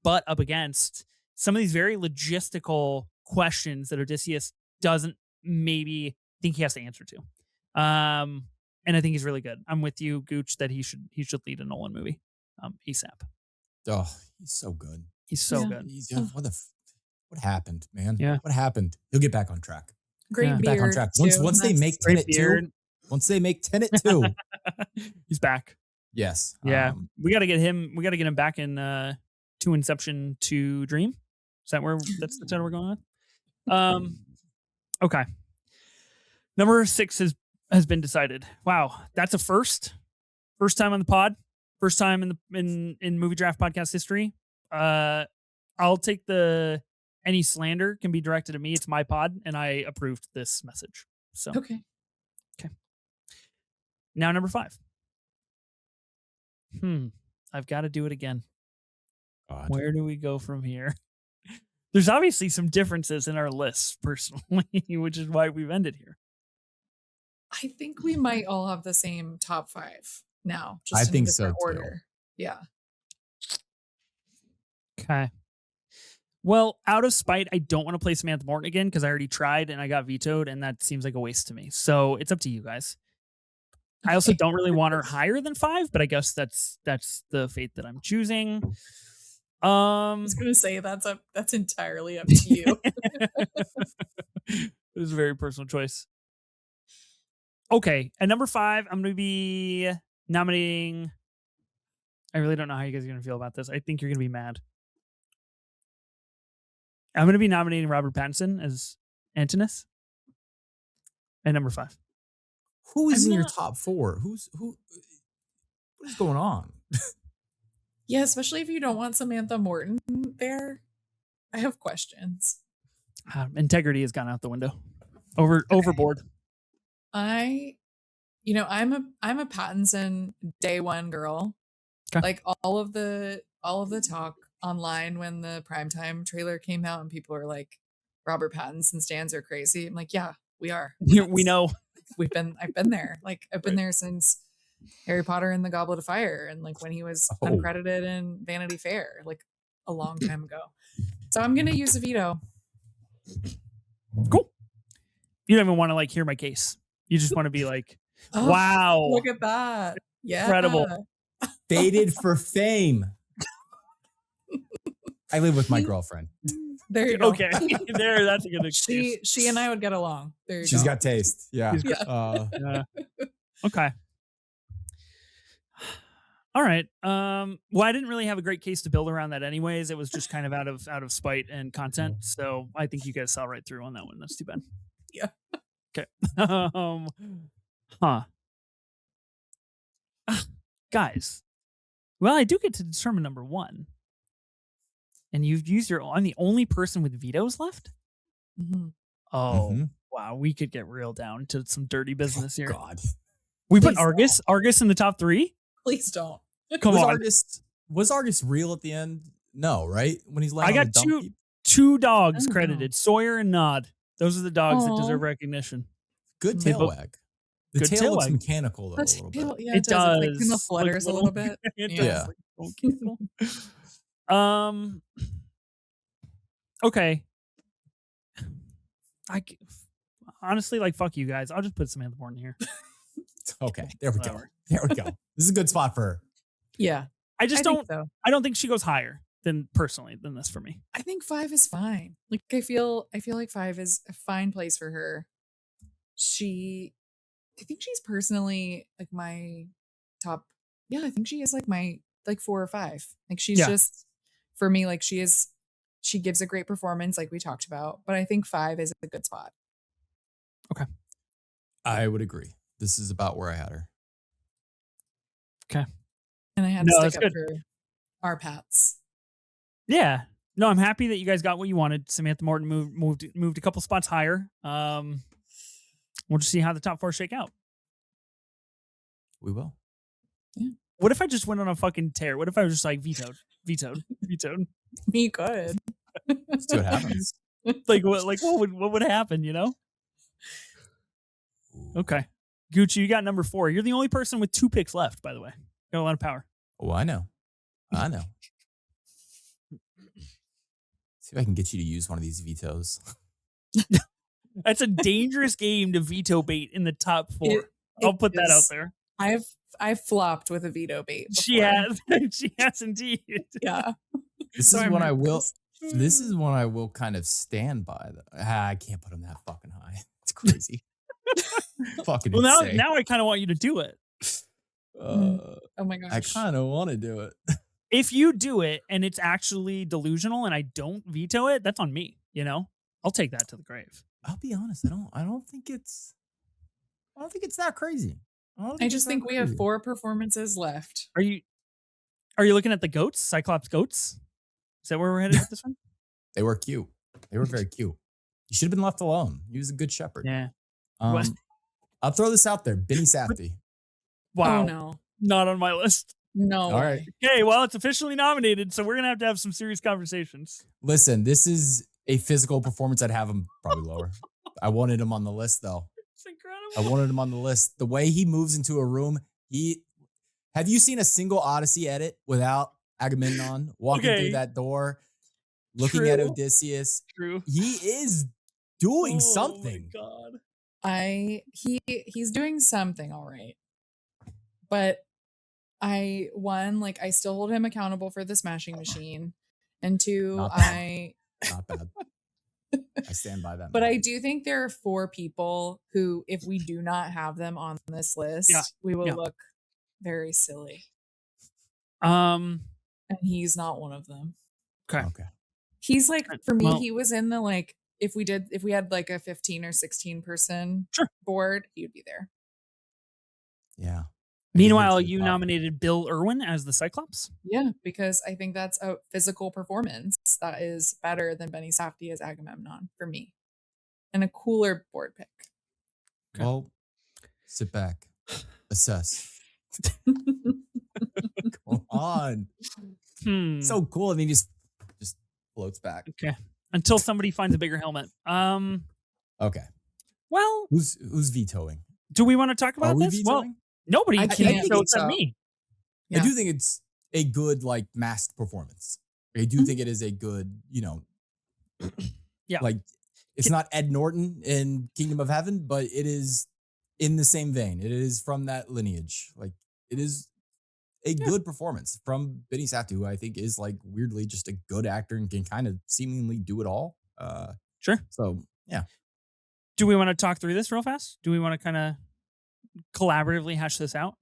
butt up against some of these very logistical questions that Odysseus doesn't maybe think he has to answer to. And I think he's really good. I'm with you, Gooch, that he should lead a Nolan movie ASAP. Oh, he's so good. He's so Yeah. good. What happened, man? Yeah. What happened? He'll get back on track. Great Yeah. Get back on beard. track. Too. Once they That's make Great Tenet 2, beard. once they make Tenet 2, He's back. Yes. Yeah, we got to get him. We got to get him back in to Inception to Dream. Is that where that's the title we're going with? Okay. Number 6 has been decided. Wow, that's a first time on the pod, first time in movie draft podcast history. I'll take any slander can be directed at me. It's my pod, and I approved this message. So Okay. Now number 5. I've got to do it again. God. Where do we go from here? There's obviously some differences in our lists, personally, which is why we've ended here. I think we might all have the same top 5 now. I Just in a think so, different too. order. Yeah. Okay. Well, out of spite, I don't want to play Samantha Morton again because I already tried and I got vetoed, and that seems like a waste to me. So it's up to you guys. I also don't really want her higher than 5, but I guess that's the fate that I'm choosing. I was gonna say that's entirely up to you. It was a very personal choice. Okay, at number 5, I'm gonna be nominating. I really don't know how you guys are gonna feel about this. I think you're gonna be mad. I'm gonna be nominating Robert Pattinson as Antinous at number 5. Who is in your top 4? What is going on? Yeah, especially if you don't want Samantha Morton there. I have questions. Integrity has gone out the window. Overboard. I'm a Pattinson day one girl. Okay. Like all of the talk online when the primetime trailer came out and people are like, Robert Pattinson stans are crazy. I'm like, yeah, we are. We know. I've been there. Like I've been there since Harry Potter and the Goblet of Fire, and like when he was uncredited in Vanity Fair, like a long time ago. So I'm gonna use a veto. Cool. You don't even want to like hear my case. You just want to be like, Oh, wow, look at that. Yeah. incredible. Fated for fame. I live with my girlfriend. There you go. Okay. That's a good excuse. She and I would get along. There you She's go. got taste. Yeah. Okay. All right. Well, I didn't really have a great case to build around that anyways. It was just kind of out of spite and content. So I think you guys saw right through on that one. That's too bad. Yeah. Okay. Guys. Well, I do get to determine number 1. And you've used I'm the only person with vetoes left? Mm-hmm. Oh, wow. We could get real down to some dirty business here. God. We put Argus in the top 3? Please don't. Come on. Was Argus real at the end? No, right? When he's I got two dogs credited, Sawyer and Nod. Those are the dogs that deserve recognition. Good tail wag. The Good tail looks wag. mechanical though, a little bit. Yeah, It does. It like, kind of flutters a little bit. It Yeah. does. Okay. Honestly, like, fuck you guys. I'll just put Samantha Morton here. Okay, there we go. There we go. This is a good spot for her. Yeah. I don't think she goes higher than this for me. I think 5 is fine. Like I feel like 5 is a fine place for her. I think she's personally like my top. Yeah, I think she is like my 4 or 5. Like she's just for me, like she gives a great performance like we talked about, but I think 5 is a good spot. Okay. I would agree. This is about where I had her. Okay. And I had to stick up for our Pats. Yeah. No, I'm happy that you guys got what you wanted. Samantha Morton moved a couple spots higher. We'll just see how the top 4 shake out. We will. Yeah. What if I just went on a fucking tear? What if I was just like vetoed? Me good. Let's see what happens. Like what would happen, you know? Okay. Gucci, you got number 4. You're the only person with 2 picks left, by the way. Got a lot of power. Oh, I know. See if I can get you to use one of these vetoes. That's a dangerous game to veto bait in the top 4. I'll put that out there. I've flopped with a veto bait before. She has. She has indeed. Yeah. This is one I will kind of stand by. I can't put him that fucking high. It's crazy. Fucking well, insane. now I kind of want you to do it. Oh my I gosh. kind of want to do it. If you do it and it's actually delusional and I don't veto it, that's on me, I'll take that to the grave. I'll be honest. I don't think it's that crazy. I don't I think it's just that think we have crazy. 4 performances left. Are you looking at the goats, Cyclops goats? Is that where we're headed with this one? They were cute. They were very cute. You should have been left alone. He was a good shepherd. Yeah. What? I'll throw this out there. Benny Safdie. Wow. Oh no. Not on my list. No All way. right. Okay, well, it's officially nominated, so we're gonna have to have some serious conversations. Listen, this is a physical performance. I'd have him probably lower. I wanted him on the list though. It's incredible. I wanted him on the list. The way he moves into a room, have you seen a single Odyssey edit without Agamemnon walking through that door, looking at True. Odysseus? True. He is doing something. Oh my God. He's doing something all right. But I still hold him accountable for the smashing machine. And 2, Not bad. Not bad. I stand by that. But I do think there are 4 people who, if we do not have them on this list, we will look very silly. And he's not one of them. Okay. He's for me, Well, he was in the if we had like a 15 or 16 person board, he would be there. Yeah. Meanwhile, you nominated Bill Irwin as the Cyclops? Yeah, because I think that's a physical performance that is better than Benny Safdie as Agamemnon for me. And a cooler board pick. Okay. Well, sit back. Assess. Come on. So cool. And he just floats back. Okay. Until somebody finds a bigger helmet. Okay. Well, Who's vetoing? do we want to talk about this? Vetoing? Well, nobody I can can't veto except me. Yeah. I do think it's a good masked performance. I do think it is a good, Yeah. It's not Ed Norton in Kingdom of Heaven, but it is in the same vein. It is from that lineage. It is a good performance from Benny Safdie, who I think is weirdly just a good actor and can kind of seemingly do it all. Sure. So yeah. Do we want to talk through this real fast? Do we want to kind of collaboratively hash this out?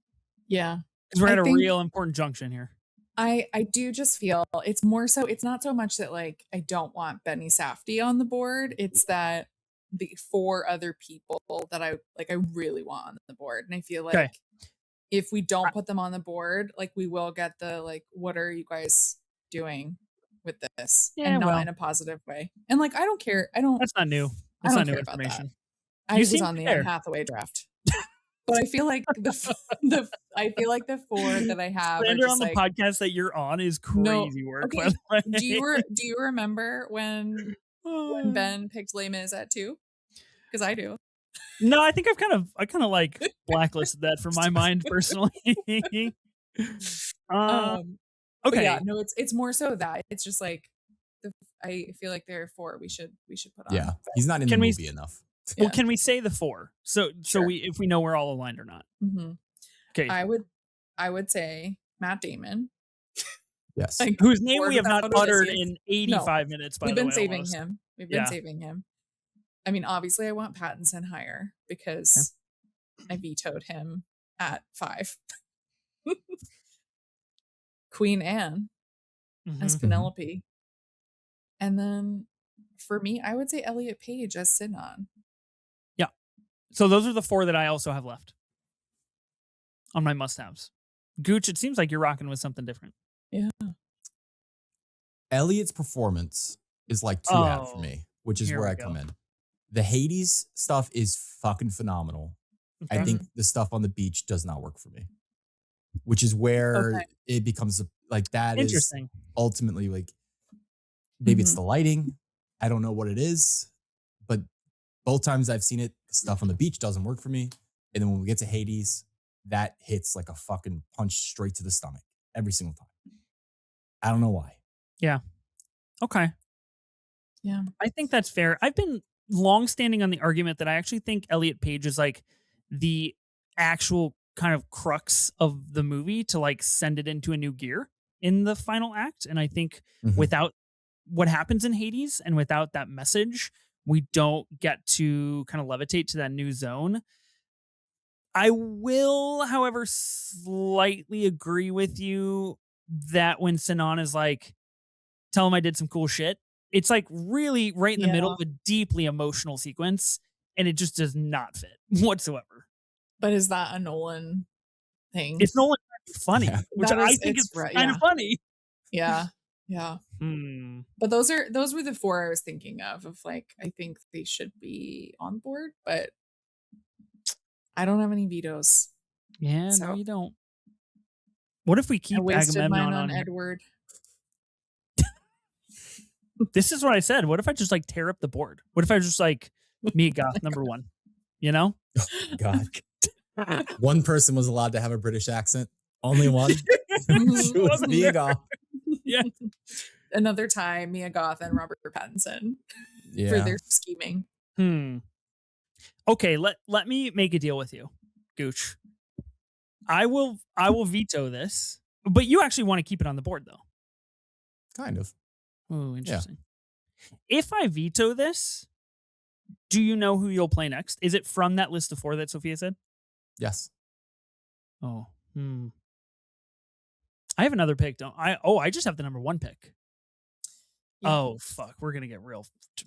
Yeah. Because we're I at a think- real important junction here. I do just feel it's more so, it's not so much that I don't want Benny Safdie on the board. It's that the 4 other people that I really want on the board. And I feel like if we don't put them on the board, we will get the what are you guys doing with this? Yeah, and not well. in a positive way. And I don't care. I don't That's not new. I That's don't not new care about that. information. I was seem on the fair. Anne Hathaway draft. But I feel like the 4 that I have are Slander just on the podcast that you're on is No, crazy work. okay, by the way. do you remember when Ben picked Les Mis at 2? Because I do. No, I think I kind of blacklisted that from my mind personally. Okay. Okay. Yeah, no, it's more so that it's just I feel like there are 4 we should put on. Yeah. He's not in the Can we- movie enough. Well, Yeah. can we say the 4? So Sure. if we know we're all aligned or not. Mm-hmm. Okay. I would say Matt Damon. Yes. Whose name we have without not uttered Odysseus. in 85 minutes, by We've the way. been saving almost. him. We've Yeah. been saving him. I mean, obviously I want Pattinson higher because I vetoed him at 5. Queen Anne as Mhm. Penelope. And then for me, I would say Elliot Page as Sinon. So those are the 4 that I also have left on my must-haves. Gooch, it seems like you're rocking with something different. Yeah. Elliot's performance is 2 out for Oh, me, which is here where we I go. come in. The Hades stuff is fucking phenomenal. I Okay. think the stuff on the beach does not work for me, which is where Okay. it becomes that is Interesting. ultimately maybe it's Mhm. the lighting. I don't know what it is, but both times I've seen it, the stuff on the beach doesn't work for me. And then when we get to Hades, that hits like a fucking punch straight to the stomach every single time. I don't know why. Okay. Yeah. I think that's fair. I've been long standing on the argument that I actually think Elliot Page is the actual kind of crux of the movie to send it into a new gear in the final act. And I think Mhm. without what happens in Hades and without that message, we don't get to kind of levitate to that new zone. I will, however, slightly agree with you that when Sinan is like, tell him I did some cool shit, it's like really right in the middle Yeah. of a deeply emotional sequence, and it just does not fit whatsoever. But is that a Nolan thing? It's Nolan funny, Yeah. which That I is, think is it's right. kind Yeah. of funny. Yeah. Yeah. Hmm. But those were the four I was thinking of like, I think they should be on board, but I don't have any vetoes. Yeah, no, So you don't. What if we I keep wasted mine Agamemnon on on here? Edward. This is what I said. What if I just like tear up the board? What if I just like Mia Goth #1? You know? God. One person was allowed to have a British accent. Only one. Mhm. It was Wasn't Mia there? Goth. Yeah. Another time, Mia Goth and Robert Pattinson for Yeah. their scheming. Okay, let me make a deal with you, Gooch. I will veto this, but you actually want to keep it on the board though. Kind of. Oh, interesting. If I veto this, do you know who you'll play next? Is it from that list of 4 that Sophia said? Yes. Oh, I have another pick, don't I? Oh, I just have the #1 pick. Yeah. Oh, fuck. We're going to get real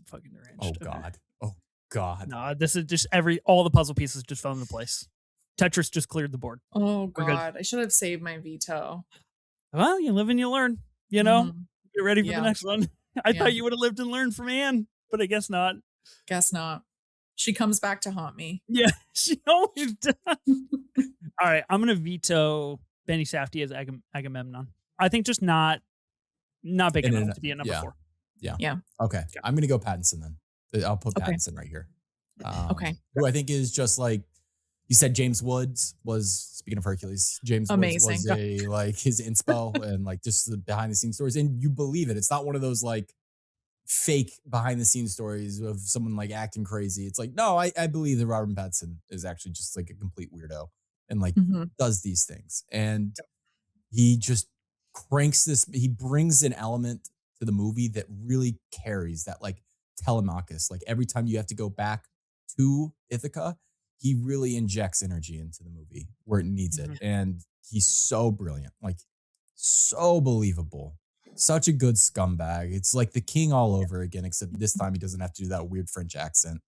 fucking deranged. Oh, Okay. God. Oh, God. No, this is just all the puzzle pieces just fell into place. Tetris just cleared the board. Oh We're good. God, I should have saved my veto. Well, you live and you learn, you know? Mhm. Get ready for Yeah. the next one. I Yeah. thought you would have lived and learned from Anne, but I guess not. Guess not. She comes back to haunt me. Yeah, she always does. All right, I'm going to veto Benny Safdie as Agamemnon. I think just not big enough to be a number 4. Yeah. Okay. I'm going to go Pattinson then. I'll put Okay. Pattinson right here. Okay. Who I think is just like, you said James Woods was, speaking of Hercules, James Woods was Amazing. like his inspo and like just the behind the scenes stories. And you believe it. It's not one of those like fake behind the scenes stories of someone like acting crazy. It's like, no, I believe that Robert Pattinson is actually just like a complete weirdo and like Mhm. does these things. And he just cranks this, he brings an element to the movie that really carries that like Telemachus. Like every time you have to go back to Ithaca, he really injects energy into the movie where it needs it. And he's so brilliant, like so believable. Such a good scumbag. It's like the king all over again, except this time he doesn't have to do that weird French accent.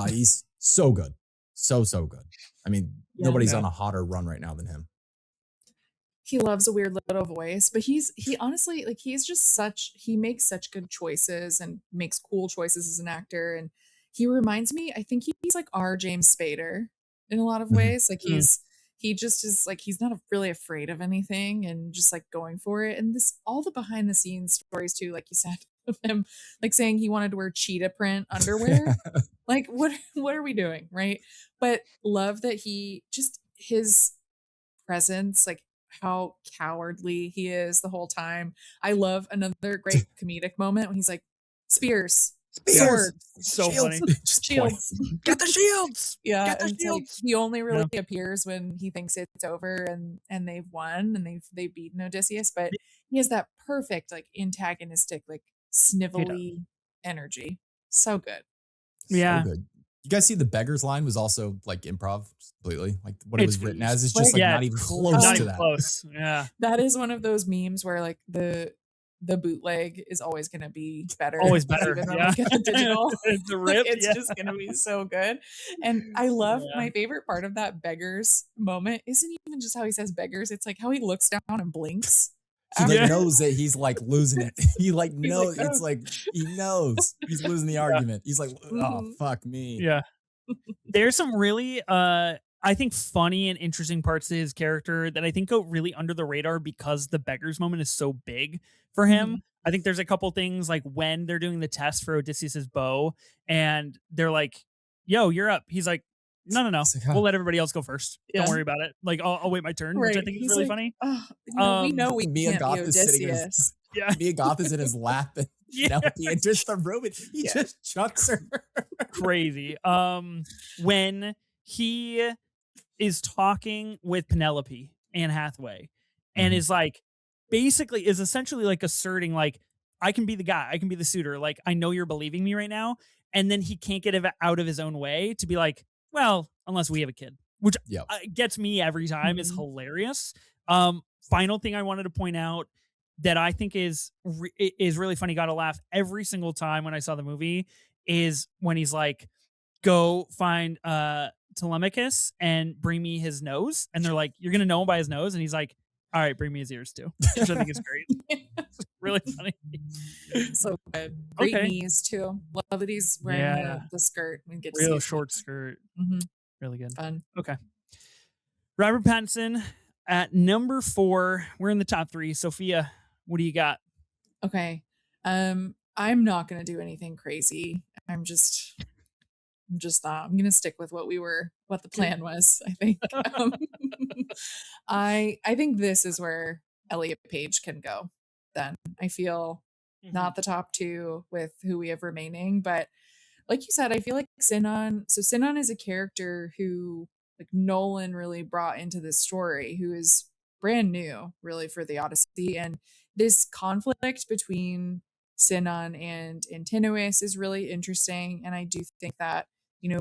He's so good. So good. I mean, nobody's on a hotter run right now than him. He loves a weird little voice, but he honestly, like, he makes such good choices and makes cool choices as an actor. And he reminds me, I think he's like our James Spader in a lot of ways. Like he just is like, he's not really afraid of anything and just like going for it. And all the behind the scenes stories too, like you said, of him like saying he wanted to wear cheetah print underwear. Like, what are we doing? Right. But love that his presence, like how cowardly he is the whole time. I love another great comedic moment when he's like, spears, swords, So shields, funny. shields. Get the shields. Yeah, Get the and it's like, shields. he only really appears when he thinks it's over and they've won and they've beaten Odysseus. But he has that perfect like antagonistic, like snivelly energy. So good. Yeah. So good. You guys see the beggars line was also like improv completely. Like what it was written as is just like not even close not to even that. close. Yeah. That is one of those memes where like the bootleg is always going to be better. Always better. Even when Yeah. we get the digital. The Like, rip. it's just going to be so good. And I love my favorite part of that beggars moment isn't even just how he says beggars. It's like how he looks down and blinks. He like Yeah. knows that he's like losing it. He like knows like, it's "Oh." like he knows he's losing the argument. He's like, oh Mhm. fuck me. Yeah. There's some really I think funny and interesting parts to his character that I think go really under the radar because the beggars moment is so big for him. I think there's a couple things like when they're doing the test for Odysseus's bow and they're like, yo, you're up. He's like, no. It's like, We'll let everybody else go first. Yeah. Don't worry about it. Like, I'll wait my turn, which I think is He's really like, funny. "Oh, we know we Mia can't Goth be is sitting in his- Odysseus. Yeah. Mia Goth is in his lap and Yeah. Penelope enters the room and he Yeah. just chucks her. Crazy. When he is talking with Penelope, Anne Hathaway, and is like, basically is essentially like asserting like, I can be the guy, I can be the suitor. Like, I know you're believing me right now. And then he can't get it out of his own way to be like, well, unless we have a kid. which Yep. gets me every time, is Mhm. hilarious. Final thing I wanted to point out that I think is really funny, got a laugh every single time when I saw the movie, is when he's like, go find Telemachus and bring me his nose. And they're like, you're gonna know him by his nose. And he's like, all right, bring me his ears too. Which I think is great. Really funny. So good. Great Okay. knees too. Love that he's wearing Yeah. the skirt. We get to see Real his short knees. skirt. Mhm. Really good. Fun. Okay. Robert Pattinson at number 4. We're in the top 3. Sophia, what do you got? Okay. I'm not gonna do anything crazy. I'm just not. I'm gonna stick with what the plan was, I think. Um, I think this is where Elliot Page can go. Then I feel not the top 2 with who we have remaining, but like you said, I feel like Sinan. So Sinan is a character who like Nolan really brought into this story, who is brand new, really, for the Odyssey, and this conflict between Sinan and Antinous is really interesting, and I do think that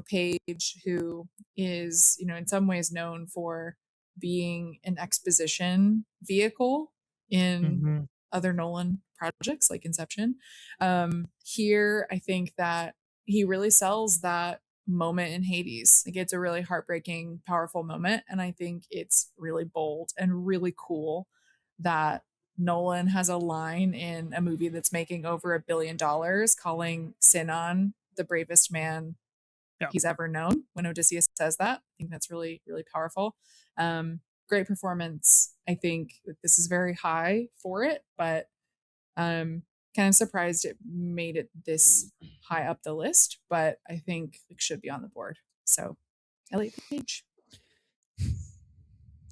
Page, who is in some ways known for being an exposition vehicle in Mm-hmm. other Nolan projects like Inception. Here, I think that he really sells that moment in Hades. Like it's a really heartbreaking, powerful moment. And I think it's really bold and really cool that Nolan has a line in a movie that's making over $1 billion calling Sinan the bravest man Yeah. he's ever known. When Odysseus says that, I think that's really, really powerful. Great performance. I think this is very high for it, but kind of surprised it made it this high up the list, but I think it should be on the board. So Elliot Page.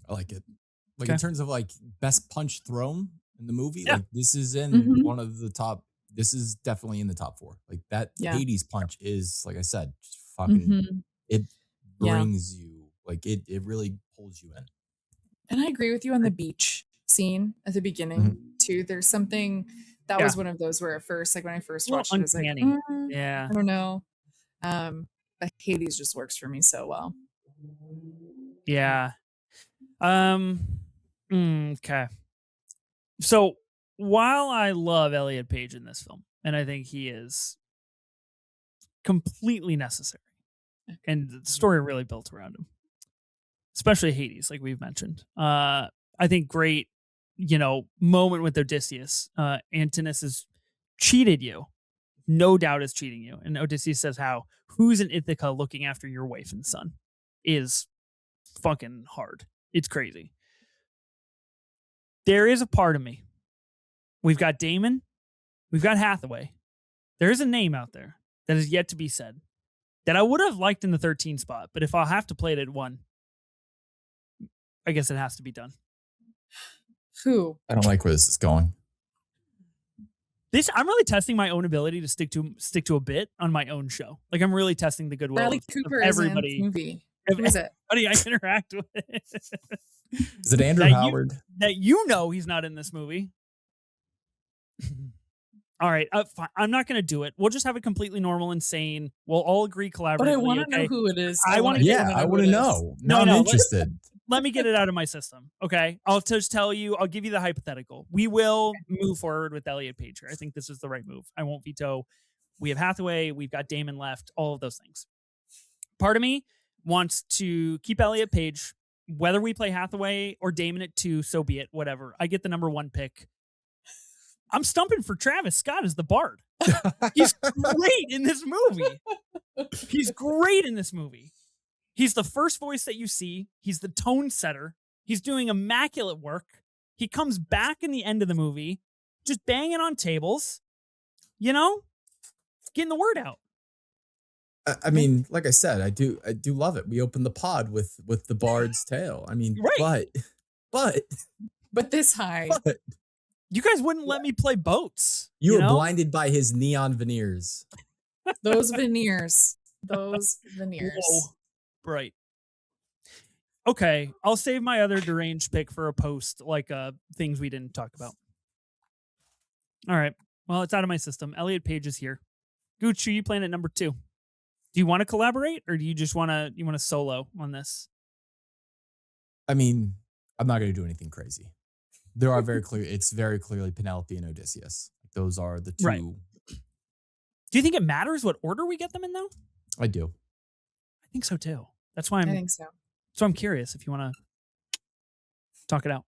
I like it. Like Okay. in terms of like best punch thrown in the movie, Yeah. like this is in Mhm. one of the top. This is definitely in the top 4. Like that Yeah. Hades punch is, like I said, just fucking. Mhm. It Yeah. brings you like it really pulls you in. And I agree with you on the beach scene at the beginning too. There's something that Yeah. was one of those where at first, like when I first A little watched it, I was like, uncanny. Yeah. I don't know. But Hades just works for me so well. Yeah. Okay. So while I love Elliot Page in this film, and I think he is completely necessary, and the story really built around him, especially Hades, like we've mentioned. I think great, moment with Odysseus. Antinous has cheated you, no doubt is cheating you, and Odysseus says how who's in Ithaca looking after your wife and son is fucking hard. It's crazy. There is a part of me. We've got Damon. We've got Hathaway. There is a name out there that is yet to be said that I would have liked in the 13 spot, but if I'll have to play it at 1, I guess it has to be done. Who? I don't like where this is going. I'm really testing my own ability to stick to a bit on my own show. Like I'm really testing the goodwill Bradley of Cooper everybody. is in this movie. Of Who is it? everybody I interact with. Is it Andrew Howard? That he's not in this movie. All right, fine. I'm not going to do it. We'll just have a completely normal, insane. We'll all agree collaboratively. But I want to okay? know who it is. I want to. Yeah, I want to know. No, I'm no, interested. Let me get it out of my system. Okay, I'll just tell you. I'll give you the hypothetical. We will move forward with Elliot Page here. I think this is the right move. I won't veto. We have Hathaway. We've got Damon left. All of those things. Part of me wants to keep Elliot Page. Whether we play Hathaway or Damon at 2, so be it. Whatever. I get the number 1 pick. I'm stumping for Travis Scott as the Bard. He's great in this movie. He's great in this movie. He's the first voice that you see. He's the tone setter. He's doing immaculate work. He comes back in the end of the movie, just banging on tables, getting the word out. I mean, like I said, I do love it. We opened the pod with the Bard's Tale. I mean, Right. but this high. But, you guys wouldn't let me play boats. You were blinded by his neon veneers. Those veneers. Those veneers. Whoa. Right. Okay, I'll save my other deranged pick for a post, like things we didn't talk about. All right. Well, it's out of my system. Elliot Page is here. Gooch, are you playing at number 2? Do you want to collaborate, or do you just want to solo on this? I mean, I'm not going to do anything crazy. There are very clear. It's very clearly Penelope and Odysseus. Those are the Right. two. Do you think it matters what order we get them in, though? I do. I think so too. That's why I think so. So I'm curious if you want to talk it out.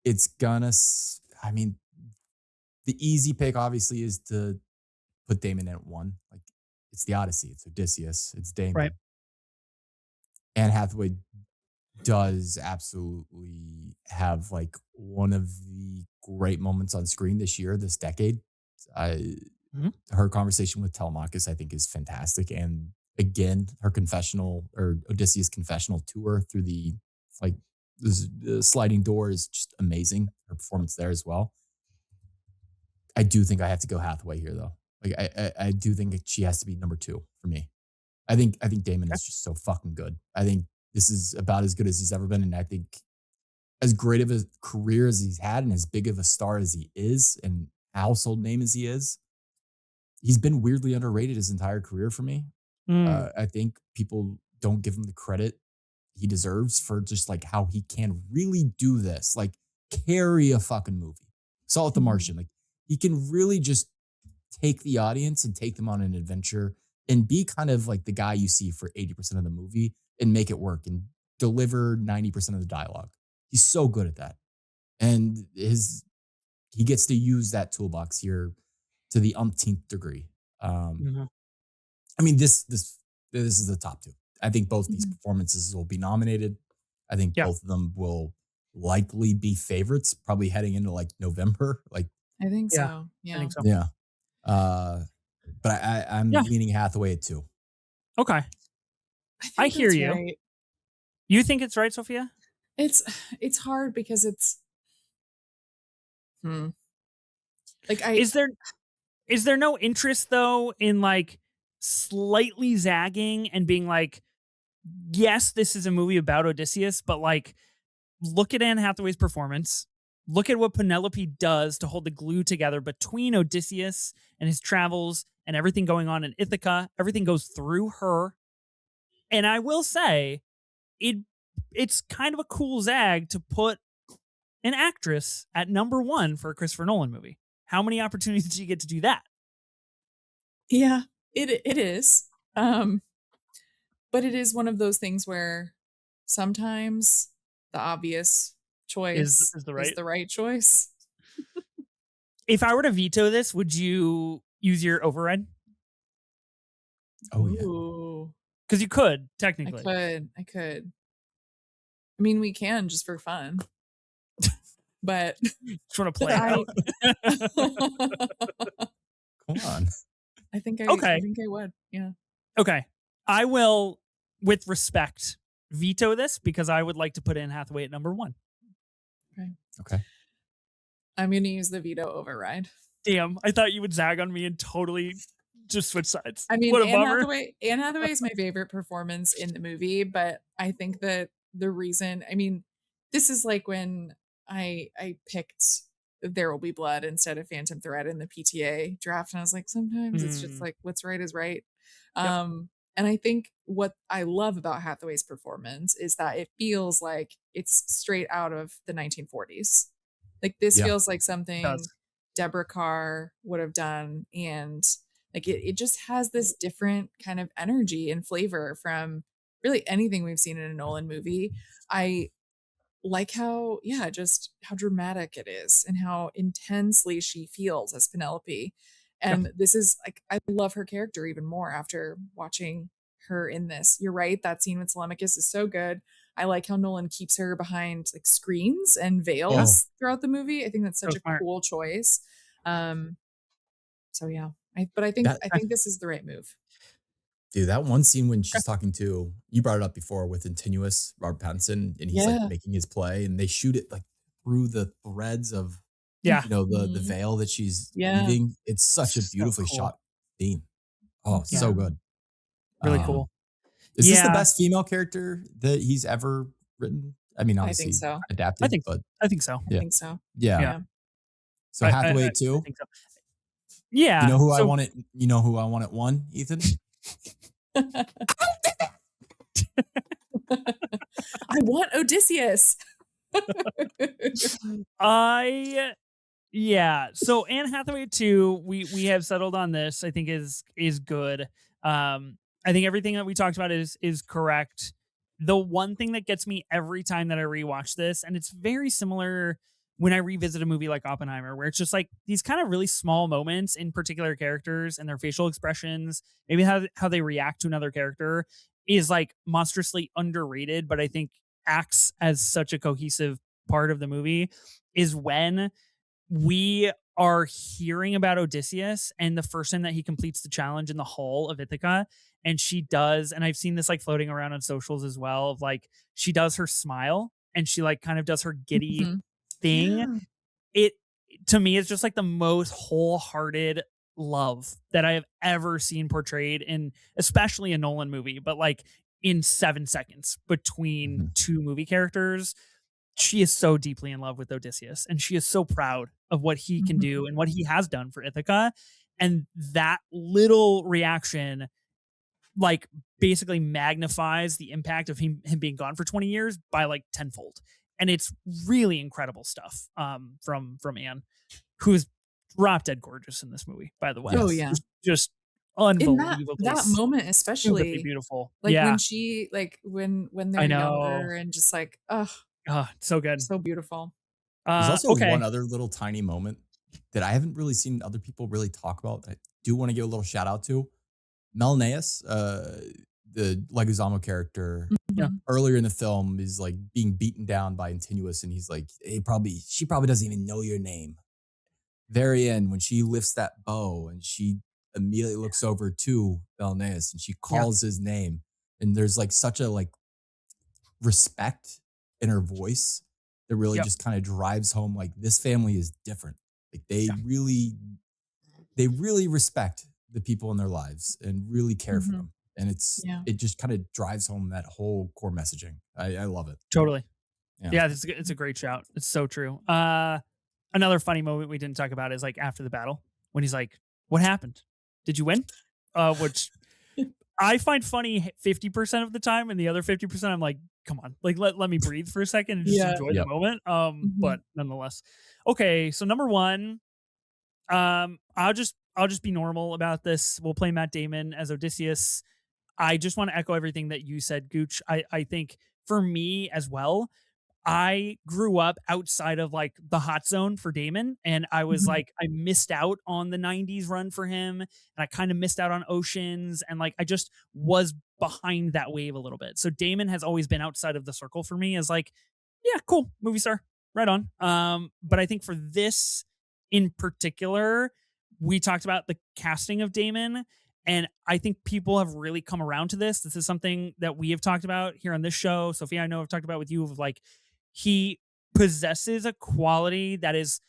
It's gonna. I mean, the easy pick obviously is to put Damon in at 1. Like, it's the Odyssey. It's Odysseus. It's Damon. Right. Anne Hathaway does absolutely have like one of the great moments on screen this decade. Her conversation with Telemachus, I think, is fantastic. And again, her confessional or Odysseus' confessional tour through the sliding door is just amazing. Her performance there as well. I do think I have to go Hathaway here, though. Like, I do think she has to be number 2 for me. I think Damon is just so fucking good. I think this is about as good as he's ever been, and I think as great of a career as he's had, and as big of a star as he is, and household name as he is, he's been weirdly underrated his entire career for me. I think people don't give him the credit he deserves for just like how he can really do this, like carry a fucking movie. Saw with The Martian, like he can really just take the audience and take them on an adventure and be kind of like the guy you see for 80% of the movie and make it work and deliver 90% of the dialogue. He's so good at that. And he gets to use that toolbox here to the umpteenth degree. I mean, this is the top 2. I think both these performances will be nominated. I think both of them will likely be favorites, probably heading into like November. Like, I think so. Yeah. I think so. Yeah. But I'm leaning Hathaway at 2. Okay. I hear you. Right. You think it's right, Sophia? It's hard because it's like is there no interest though in like slightly zagging and being like, yes, this is a movie about Odysseus, but like, look at Anne Hathaway's performance. Look at what Penelope does to hold the glue together between Odysseus and his travels and everything going on in Ithaca. Everything goes through her. And I will say, it's kind of a cool zag to put an actress at number 1 for a Christopher Nolan movie. How many opportunities do you get to do that? Yeah, it is. But it is one of those things where sometimes the obvious choice is the right choice. If I were to veto this, would you use your override? Oh, yeah. Because you could, technically. I could. I mean, we can just for fun. But just want to play out. Come on. I think I would. Yeah. Okay. I will, with respect, veto this because I would like to put Anne Hathaway at number 1. Okay. I'm going to use the veto override. Damn. I thought you would zag on me and totally just switch sides. I mean, what a Anne Hathaway is my favorite performance in the movie, but I think that the reason, I mean, this is like when I picked There Will Be Blood instead of Phantom Thread in the PTA draft. And I was like, sometimes it's just like what's right is right. And I think what I love about Hathaway's performance is that it feels like it's straight out of the 1940s. Like this feels like something Deborah Carr would have done. And like it just has this different kind of energy and flavor from really anything we've seen in a Nolan movie. I like just how dramatic it is and how intensely she feels as Penelope. And this is like, I love her character even more after watching her in this. You're right. That scene with Telemachus is so good. I like how Nolan keeps her behind like screens and veils throughout the movie. I think that's such a cool choice. So yeah, I think this is the right move. Dude, that one scene when she's talking to, you brought it up before with Continuous, Robert Pattinson, and he's like making his play and they shoot it like through the threads of, the veil that she's weaving. It's such a beautifully shot scene. Oh, so good. Really cool. Is this the best female character that he's ever written? I mean, obviously I think so. Adapted. I think so. I think so. Yeah. So Hathaway at 2. I think so. Yeah. You know who I want it? You know who I want at 1, Ethan? I want Odysseus. Yeah. So Anne Hathaway 2, we have settled on this, I think is good. I think everything that we talked about is correct. The one thing that gets me every time that I rewatch this, and it's very similar when I revisit a movie like Oppenheimer, where it's just like these kind of really small moments in particular characters and their facial expressions, maybe how they react to another character is like monstrously underrated, but I think acts as such a cohesive part of the movie is when we are hearing about Odysseus and the first time that he completes the challenge in the hall of Ithaca. And she does, and I've seen this like floating around on socials as well, of like she does her smile and she like kind of does her giddy Mhm. thing. Yeah. It to me is just like the most wholehearted love that I have ever seen portrayed in especially a Nolan movie, but like in 7 seconds between Mhm. two movie characters. She is so deeply in love with Odysseus and she is so proud of what he can Mhm. do and what he has done for Ithaca. And that little reaction, like, basically magnifies the impact of him being gone for 20 years by like tenfold. And it's really incredible stuff from Anne, who's drop dead gorgeous in this movie, by the way. Oh, Yes. yeah. Just In that unbelievably that moment stupidly especially, beautiful. like, when Yeah, she like, when they're I younger know. and just like, ugh, So good. so beautiful. There's also one Okay. other little tiny moment that I haven't really seen other people really talk about. That I do want to give a little shout out to. Melneus, the Leguizamo character, Yeah. Mhm. earlier in the film is like being beaten down by Antinuous, and he's like, she probably doesn't even know your name. Very end, when she lifts that bow and she immediately looks over to Melneus and she Yeah. calls his name, and there's like such a like respect in her voice that really Yep. just kind of drives home like this family is different. Like Yeah. they really respect the people in their lives and really care for Mhm. them. And Yeah. it just kind of drives home that whole core messaging. I love it. Totally. Yeah. Yeah, it's a great shout. It's so true. Another funny moment we didn't talk about is like after the battle when he's like, "What happened? Did you win?" Which I find funny 50% of the time, and the other 50% I'm like, "Come on, like let me breathe for a second and just Yeah. enjoy the Yep. moment." But Mhm. nonetheless, okay. So number one, I'll just be normal about this. We'll play Matt Damon as Odysseus. I just want to echo everything that you said, Gooch. I think for me as well, I grew up outside of like the hot zone for Damon, and I was Mhm. like, I missed out on the 90s run for him, and I kind of missed out on Oceans, and like I just was behind that wave a little bit. So Damon has always been outside of the circle for me as like, yeah, cool, movie star, right on. But I think for this in particular, we talked about the casting of Damon, and I think people have really come around to this. This is something that we have talked about here on this show. Sophia, I know I've talked about with you of like he possesses a quality that is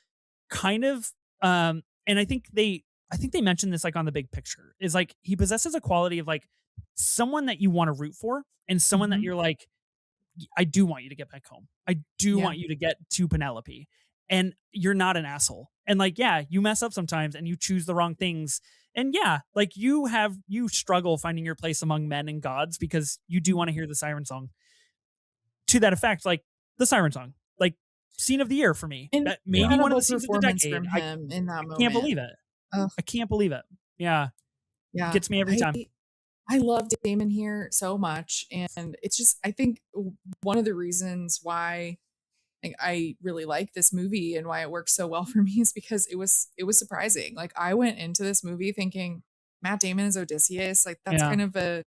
kind of and I think they mentioned this like on the big picture is like he possesses a quality of like someone that you want to root for and someone that Mhm. you're like I do want you to get back home. I do Yeah. want you to get to Penelope. And you're not an asshole. And like, yeah, you mess up sometimes and you choose the wrong things. And yeah, like you struggle finding your place among men and gods because you do want to hear the siren song. To that effect, like the siren song, like scene of the year for me. That Yeah. maybe one of Incredible the scenes of the performance decade. from him in that I can't moment. believe it. Ugh, I can't believe it. Yeah. yeah. Gets me every time. I love Damon here so much, and it's just I think one of the reasons why like, I really like this movie and why it works so well for me is because it was surprising. Like I went into this movie thinking Matt Damon is Odysseus. Like that's Yeah. kind of a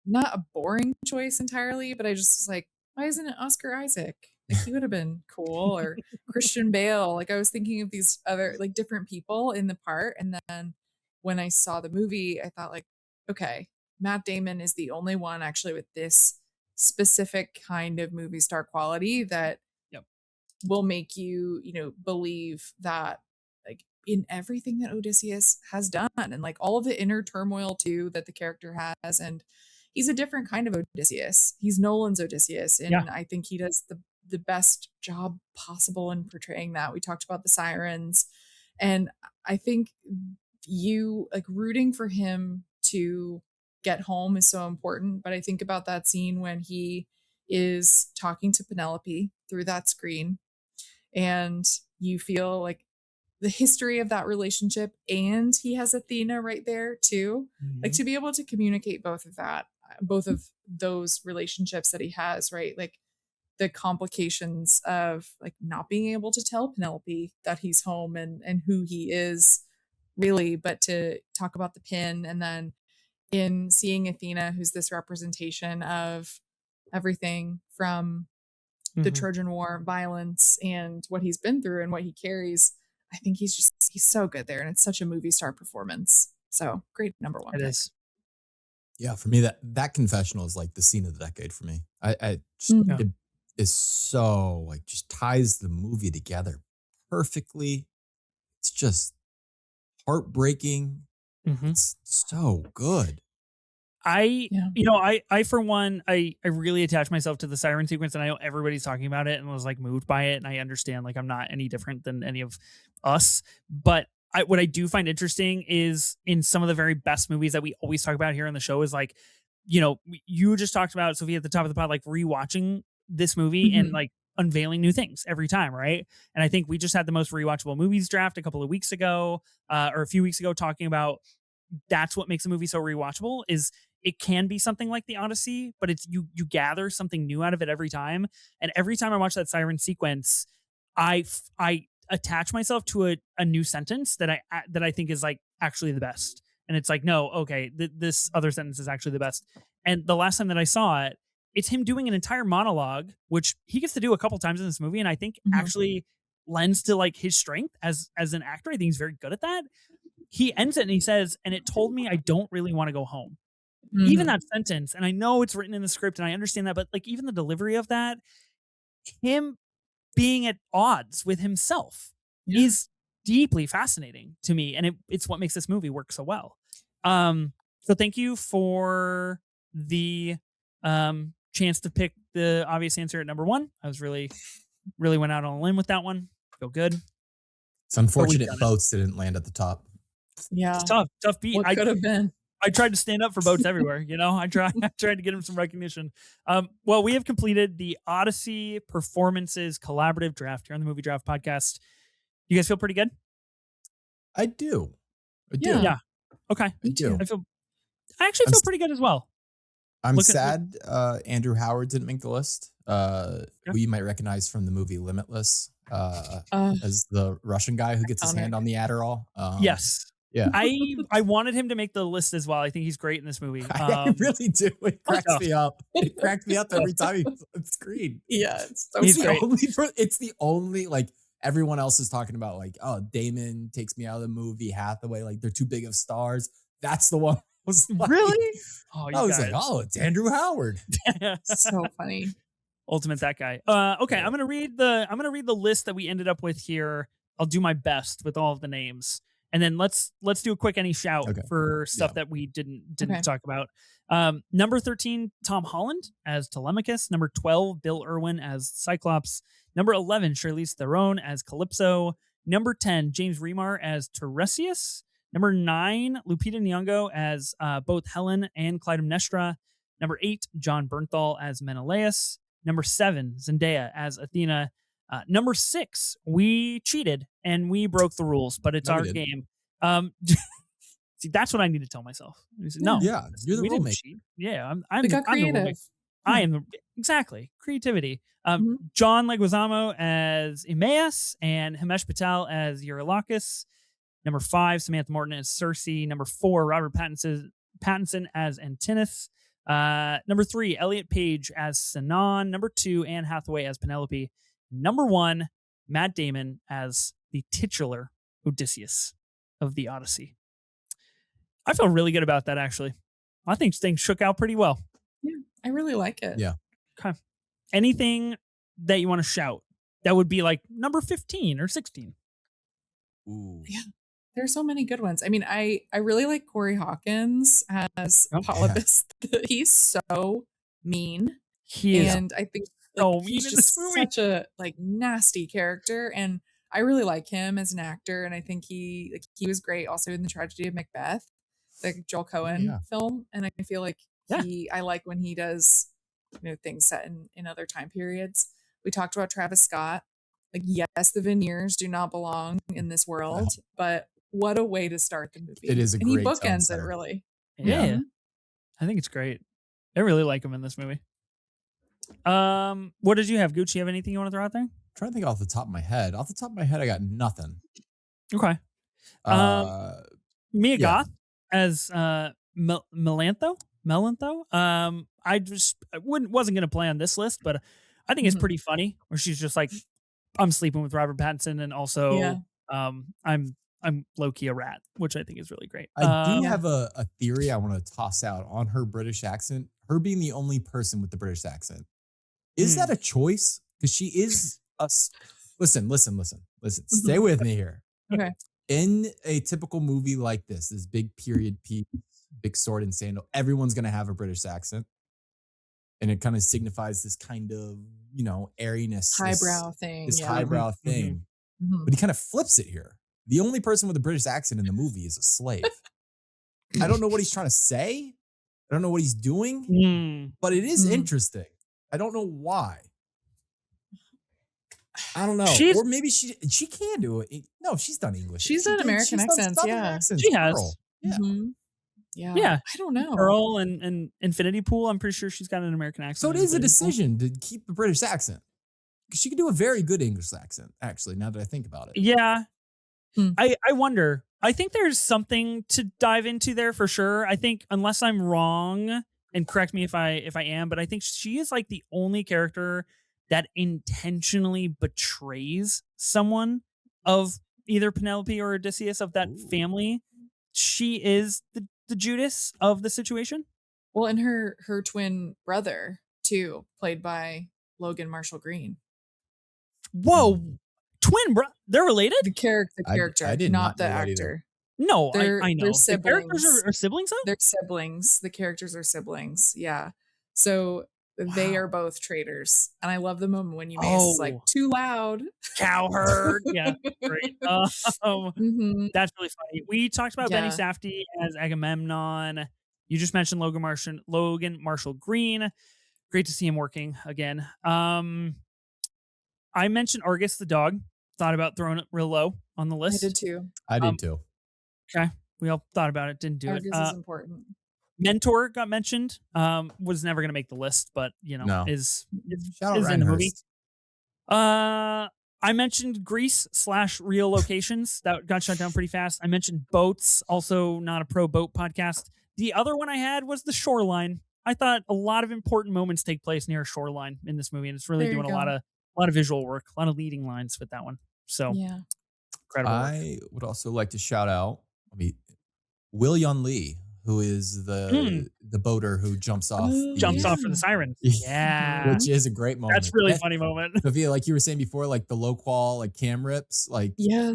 not a boring choice entirely, but I just was like, why isn't it Oscar Isaac? Like he would have been cool or Christian Bale. Like I was thinking of these other like different people in the part. And then when I saw the movie, I thought like, okay, Matt Damon is the only one actually with this specific kind of movie star quality that Yep. will make you, believe that like in everything that Odysseus has done and like all of the inner turmoil too that the character has. And he's a different kind of Odysseus. He's Nolan's Odysseus. Yeah. And I think he does the best job possible in portraying that. We talked about the sirens. And I think you like rooting for him to get home is so important. But I think about that scene when he is talking to Penelope through that screen, and you feel like the history of that relationship, and he has Athena right there too. Like, Mhm. to be able to communicate both of those relationships that he has, right? Like the complications of like not being able to tell Penelope that he's home and who he is really, but to talk about the pin, and then in seeing Athena, who's this representation of everything from the Mhm. Trojan War violence and what he's been through and what he carries. I think he's so good there, and it's such a movie star performance. So great number one It pick. is. Yeah, for me that confessional is like the scene of the decade for me. I just Mhm. Yeah. it is so like just ties the movie together perfectly. It's just heartbreaking. Mhm. It's so good. I, Yeah. I for one, I really attach myself to the siren sequence, and I know everybody's talking about it and was like moved by it, and I understand like I'm not any different than any of us, but what I do find interesting is in some of the very best movies that we always talk about here on the show is like, you just talked about, Sophia, at the top of the pod, like rewatching this movie and Mhm. like unveiling new things every time, right? And I think we just had the most rewatchable movies draft a couple of weeks ago, or a few weeks ago, talking about that's what makes a movie so rewatchable is it can be something like the Odyssey, but it's you gather something new out of it every time. And every time I watch that siren sequence, I attach myself to a new sentence that I think is like actually the best. And it's like, no, okay, this other sentence is actually the best. And the last time that I saw it, it's him doing an entire monologue, which he gets to do a couple times in this movie, and I think Mhm. actually lends to like his strength as an actor. I think he's very good at that. He ends it and he says, "And it told me I don't really want to go home." Even Mhm. that sentence, and I know it's written in the script and I understand that, but like even the delivery of that, him being at odds with himself Yeah. is deeply fascinating to me. And it's what makes this movie work so well. So thank you for the chance to pick the obvious answer at number one. I was really went out on a limb with that one. Feel good, It's but we've unfortunate done it. boats didn't land at the top. It's Yeah. tough beat. What could have been? I tried to stand up for boats everywhere. I tried to get him some recognition. Well, we have completed the Odyssey Performances Collaborative Draft here on the Movie Draft Podcast. You guys feel pretty good? I do. I Yeah. do. Yeah. Okay. I Me too. do. I actually I'm feel s- pretty good as well. I'm Look. sad Andrew Howard didn't make the list. Yeah. Who you might recognize from the movie Limitless Uh, as the Russian guy who gets his iconic. hand on the Adderall. Yes. Yeah. I wanted him to make the list as well. I think he's great in this movie. I really do. It It's cracks tough. me up. It cracks me It's up tough. every time he's on screen. Yeah, it's so It's He's the funny. great. only like everyone else is talking about like, oh, Damon takes me out of the movie, Hathaway, like they're too big of stars. That's the one I was like, Really? Oh, you guys. oh, it's Andrew Howard. So funny. Ultimate that guy. Okay, Yeah. I'm gonna read the list that we ended up with here. I'll do my best with all of the names, and then let's do a quick any shout Okay. for stuff Yeah. that we didn't Okay. talk about. Number 13, Tom Holland as Telemachus. Number 12, Bill Irwin as Cyclops. Number 11, Charlize Theron as Calypso. Number 10, James Remar as Tiresias. Number 9, Lupita Nyong'o as both Helen and Clytemnestra. Number 8, John Bernthal as Menelaus. Number 7, Zendaya as Athena. Number 6, we cheated and we broke the rules, but it's No, we our didn't. game. See, that's what I need to tell myself. No, Yeah. You're the we didn't roommate. cheat. Yeah, We got I'm the roommate. creative. I Yeah. am exactly creativity. Mhm. John Leguizamo as Emmaus and Himesh Patel as Eurylochus. Number 5, Samantha Morton as Cersei. Number 4, Robert Pattinson as Antinous. Number 3, Elliot Page as Sinan. Number 2, Anne Hathaway as Penelope. Number 1, Matt Damon as the titular Odysseus of the Odyssey. I feel really good about that, actually. I think things shook out pretty well. Yeah, I really like it. Yeah. Okay. Anything that you want to shout that would be like number 15 or 16? Ooh. Yeah. There are so many good ones. I mean, I really like Corey Hawkins as Oh, Polybus. He's so mean, he is and I think like so mean he's in this just movie. such a like nasty character, and I really like him as an actor. And I think he was great also in The Tragedy of Macbeth, the Joel Cohen Yeah. film. And I feel like Yeah. I like when he does things set in other time periods. We talked about Travis Scott. Like, yes, the veneers do not belong in this world, but what a way to start the movie. It is a and he great tone bookends it setter. really. Yeah. Mhm. I think it's great. I really like him in this movie. What did you have, Gooch? You have anything you want to throw out there? I'm trying to think off the top of my head. Off the top of my head, I got nothing. Okay. Mia yeah. Goth as Melantho. I wasn't gonna play on this list, but I think it's pretty funny where she's just like, I'm sleeping with Robert Pattinson, and also I'm low-key a rat, which I think is really great. I do have a theory I want to toss out on her British accent. Her being the only person with the British accent. Is that a choice? Because she is listen. Stay with me here. Okay. In a typical movie like this big period piece, big sword and sandal, everyone's going to have a British accent. And it kind of signifies this kind of, airiness. Highbrow thing. This highbrow thing. Mm-hmm. But he kind of flips it here. The only person with a British accent in the movie is a slave. I don't know what he's trying to say. I don't know what he's doing. But it is interesting. I don't know why. I don't know. Or maybe she can do it. No, she's done English. She's done American accents. Yeah. She has. Yeah. Mm-hmm. Yeah. Yeah. I don't know. Earl and Infinity Pool, I'm pretty sure she's got an American accent. So it is a decision to keep the British accent. Because she can do a very good English accent, actually, now that I think about it. Yeah. I wonder. I think there's something to dive into there for sure. I think, unless I'm wrong, and correct me if I am, but I think she is like the only character that intentionally betrays someone of either Penelope or Odysseus, of that family. She is the Judas of the situation. Well, and her twin brother too, played by Logan Marshall Green. Whoa, twin bro? They're related? The character, I did not the know that actor. No, They're I know. siblings. The characters are siblings, though? They're siblings. The characters are siblings. Yeah. So they are both traitors. And I love the moment when you make it's like too loud. Cowherd. Yeah. Great. That's really funny. We talked about Benny Safdie as Agamemnon. You just mentioned Logan Marshall Green. Great to see him working again. I mentioned Argus the dog. Thought about throwing it real low on the list. I did too. I did too. Okay. We all thought about it. Didn't do Argus it. is important. Mentor got mentioned. Was never going to make the list, but, is in the movie. I mentioned Greece / real locations. That got shut down pretty fast. I mentioned boats. Also not a pro boat podcast. The other one I had was the shoreline. I thought a lot of important moments take place near a shoreline in this movie, and it's really doing a lot of visual work, a lot of leading lines with that one. So incredible. I would also like to shout out Will Yun Lee, who is the boater who jumps off for the sirens. Yeah. Which is a great moment. That's really funny moment. Sophia, like you were saying before, like the low qual, like cam rips, like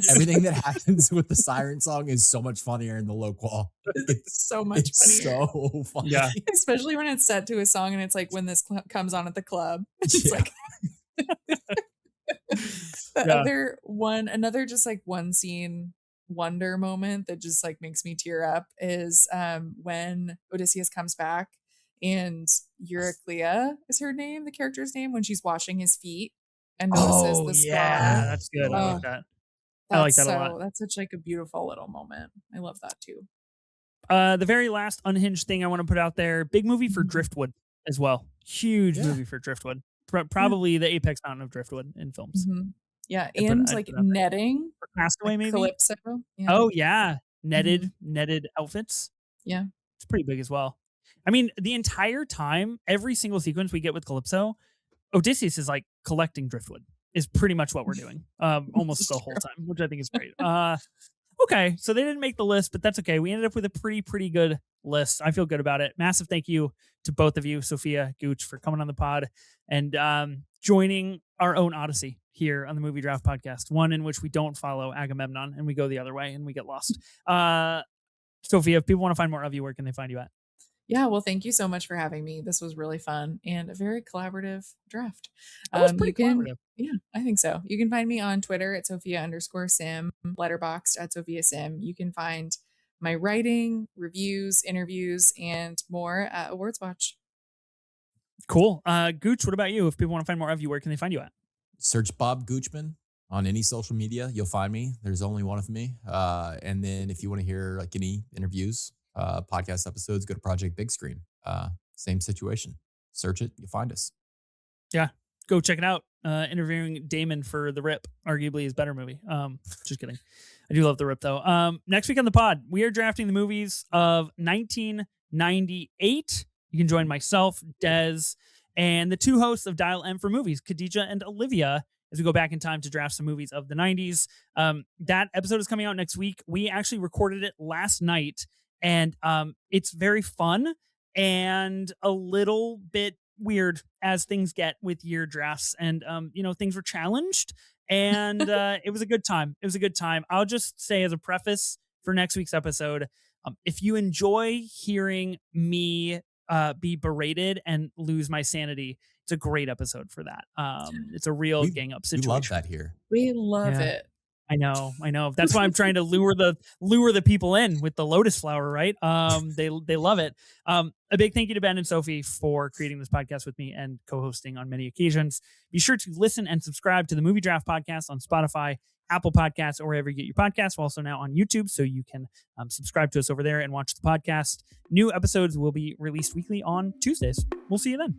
everything that happens with the siren song is so much funnier in the low qual. It's so much funnier. So funny. Yeah. Especially when it's set to a song and it's like when this comes on at the club. It's like another just like one scene wonder moment that just like makes me tear up is when Odysseus comes back and Euryclea is her name, the character's name, when she's washing his feet and notices the scar. Yeah, that's good. I like that. I like that a lot. That's such like a beautiful little moment. I love that too. The very last unhinged thing I want to put out there, big movie for Driftwood as well. Huge movie for Driftwood. Probably the apex mountain of Driftwood in films. Yeah, and like netting. Or Castaway, maybe? Calypso. Yeah. Oh, yeah. Netted outfits. Yeah. It's pretty big as well. I mean, the entire time, every single sequence we get with Calypso, Odysseus is like collecting driftwood, is pretty much what we're doing almost the whole time, which I think is great. Okay, so they didn't make the list, but that's okay. We ended up with a pretty good list. I feel good about it. Massive thank you to both of you, Sophia, Gooch, for coming on the pod and joining our own Odyssey here on the Movie Draft Podcast, one in which we don't follow Agamemnon and we go the other way and we get lost. Sophia, if people want to find more of you, where can they find you at? Yeah, well, thank you so much for having me. This was really fun and a very collaborative draft. That was pretty collaborative. Yeah, I think so. You can find me on Twitter at Sophia_Sim, Letterboxd at Sophia Sim. You can find my writing, reviews, interviews, and more at Awards Watch. Cool. Gooch, what about you? If people want to find more of you, where can they find you at? Search Bob Goochman on any social media. You'll find me. There's only one of me. And then if you want to hear like any interviews, podcast episodes, go to Project Big Screen. Same situation. Search it. You'll find us. Yeah. Go check it out. Interviewing Damon for The Rip, arguably his better movie. Just kidding. I do love The Rip though. Next week on the pod, we are drafting the movies of 1998. You can join myself, Dez, and the two hosts of Dial M for Movies, Khadija and Olivia, as we go back in time to draft some movies of the 90s. That episode is coming out next week. We actually recorded it last night, and it's very fun and a little bit weird as things get with year drafts. And, things were challenged, and it was a good time. It was a good time. I'll just say as a preface for next week's episode, if you enjoy hearing me be berated and lose my sanity, it's a great episode for that. It's a real gang up situation. We love that here. We love it. I know. That's why I'm trying to lure the people in with the lotus flower, right? They love it. A big thank you to Ben and Sophie for creating this podcast with me and co-hosting on many occasions. Be sure to listen and subscribe to the Movie Draft Podcast on Spotify, Apple Podcasts, or wherever you get your podcasts. We're also now on YouTube, so you can subscribe to us over there and watch the podcast. New episodes will be released weekly on Tuesdays. We'll see you then.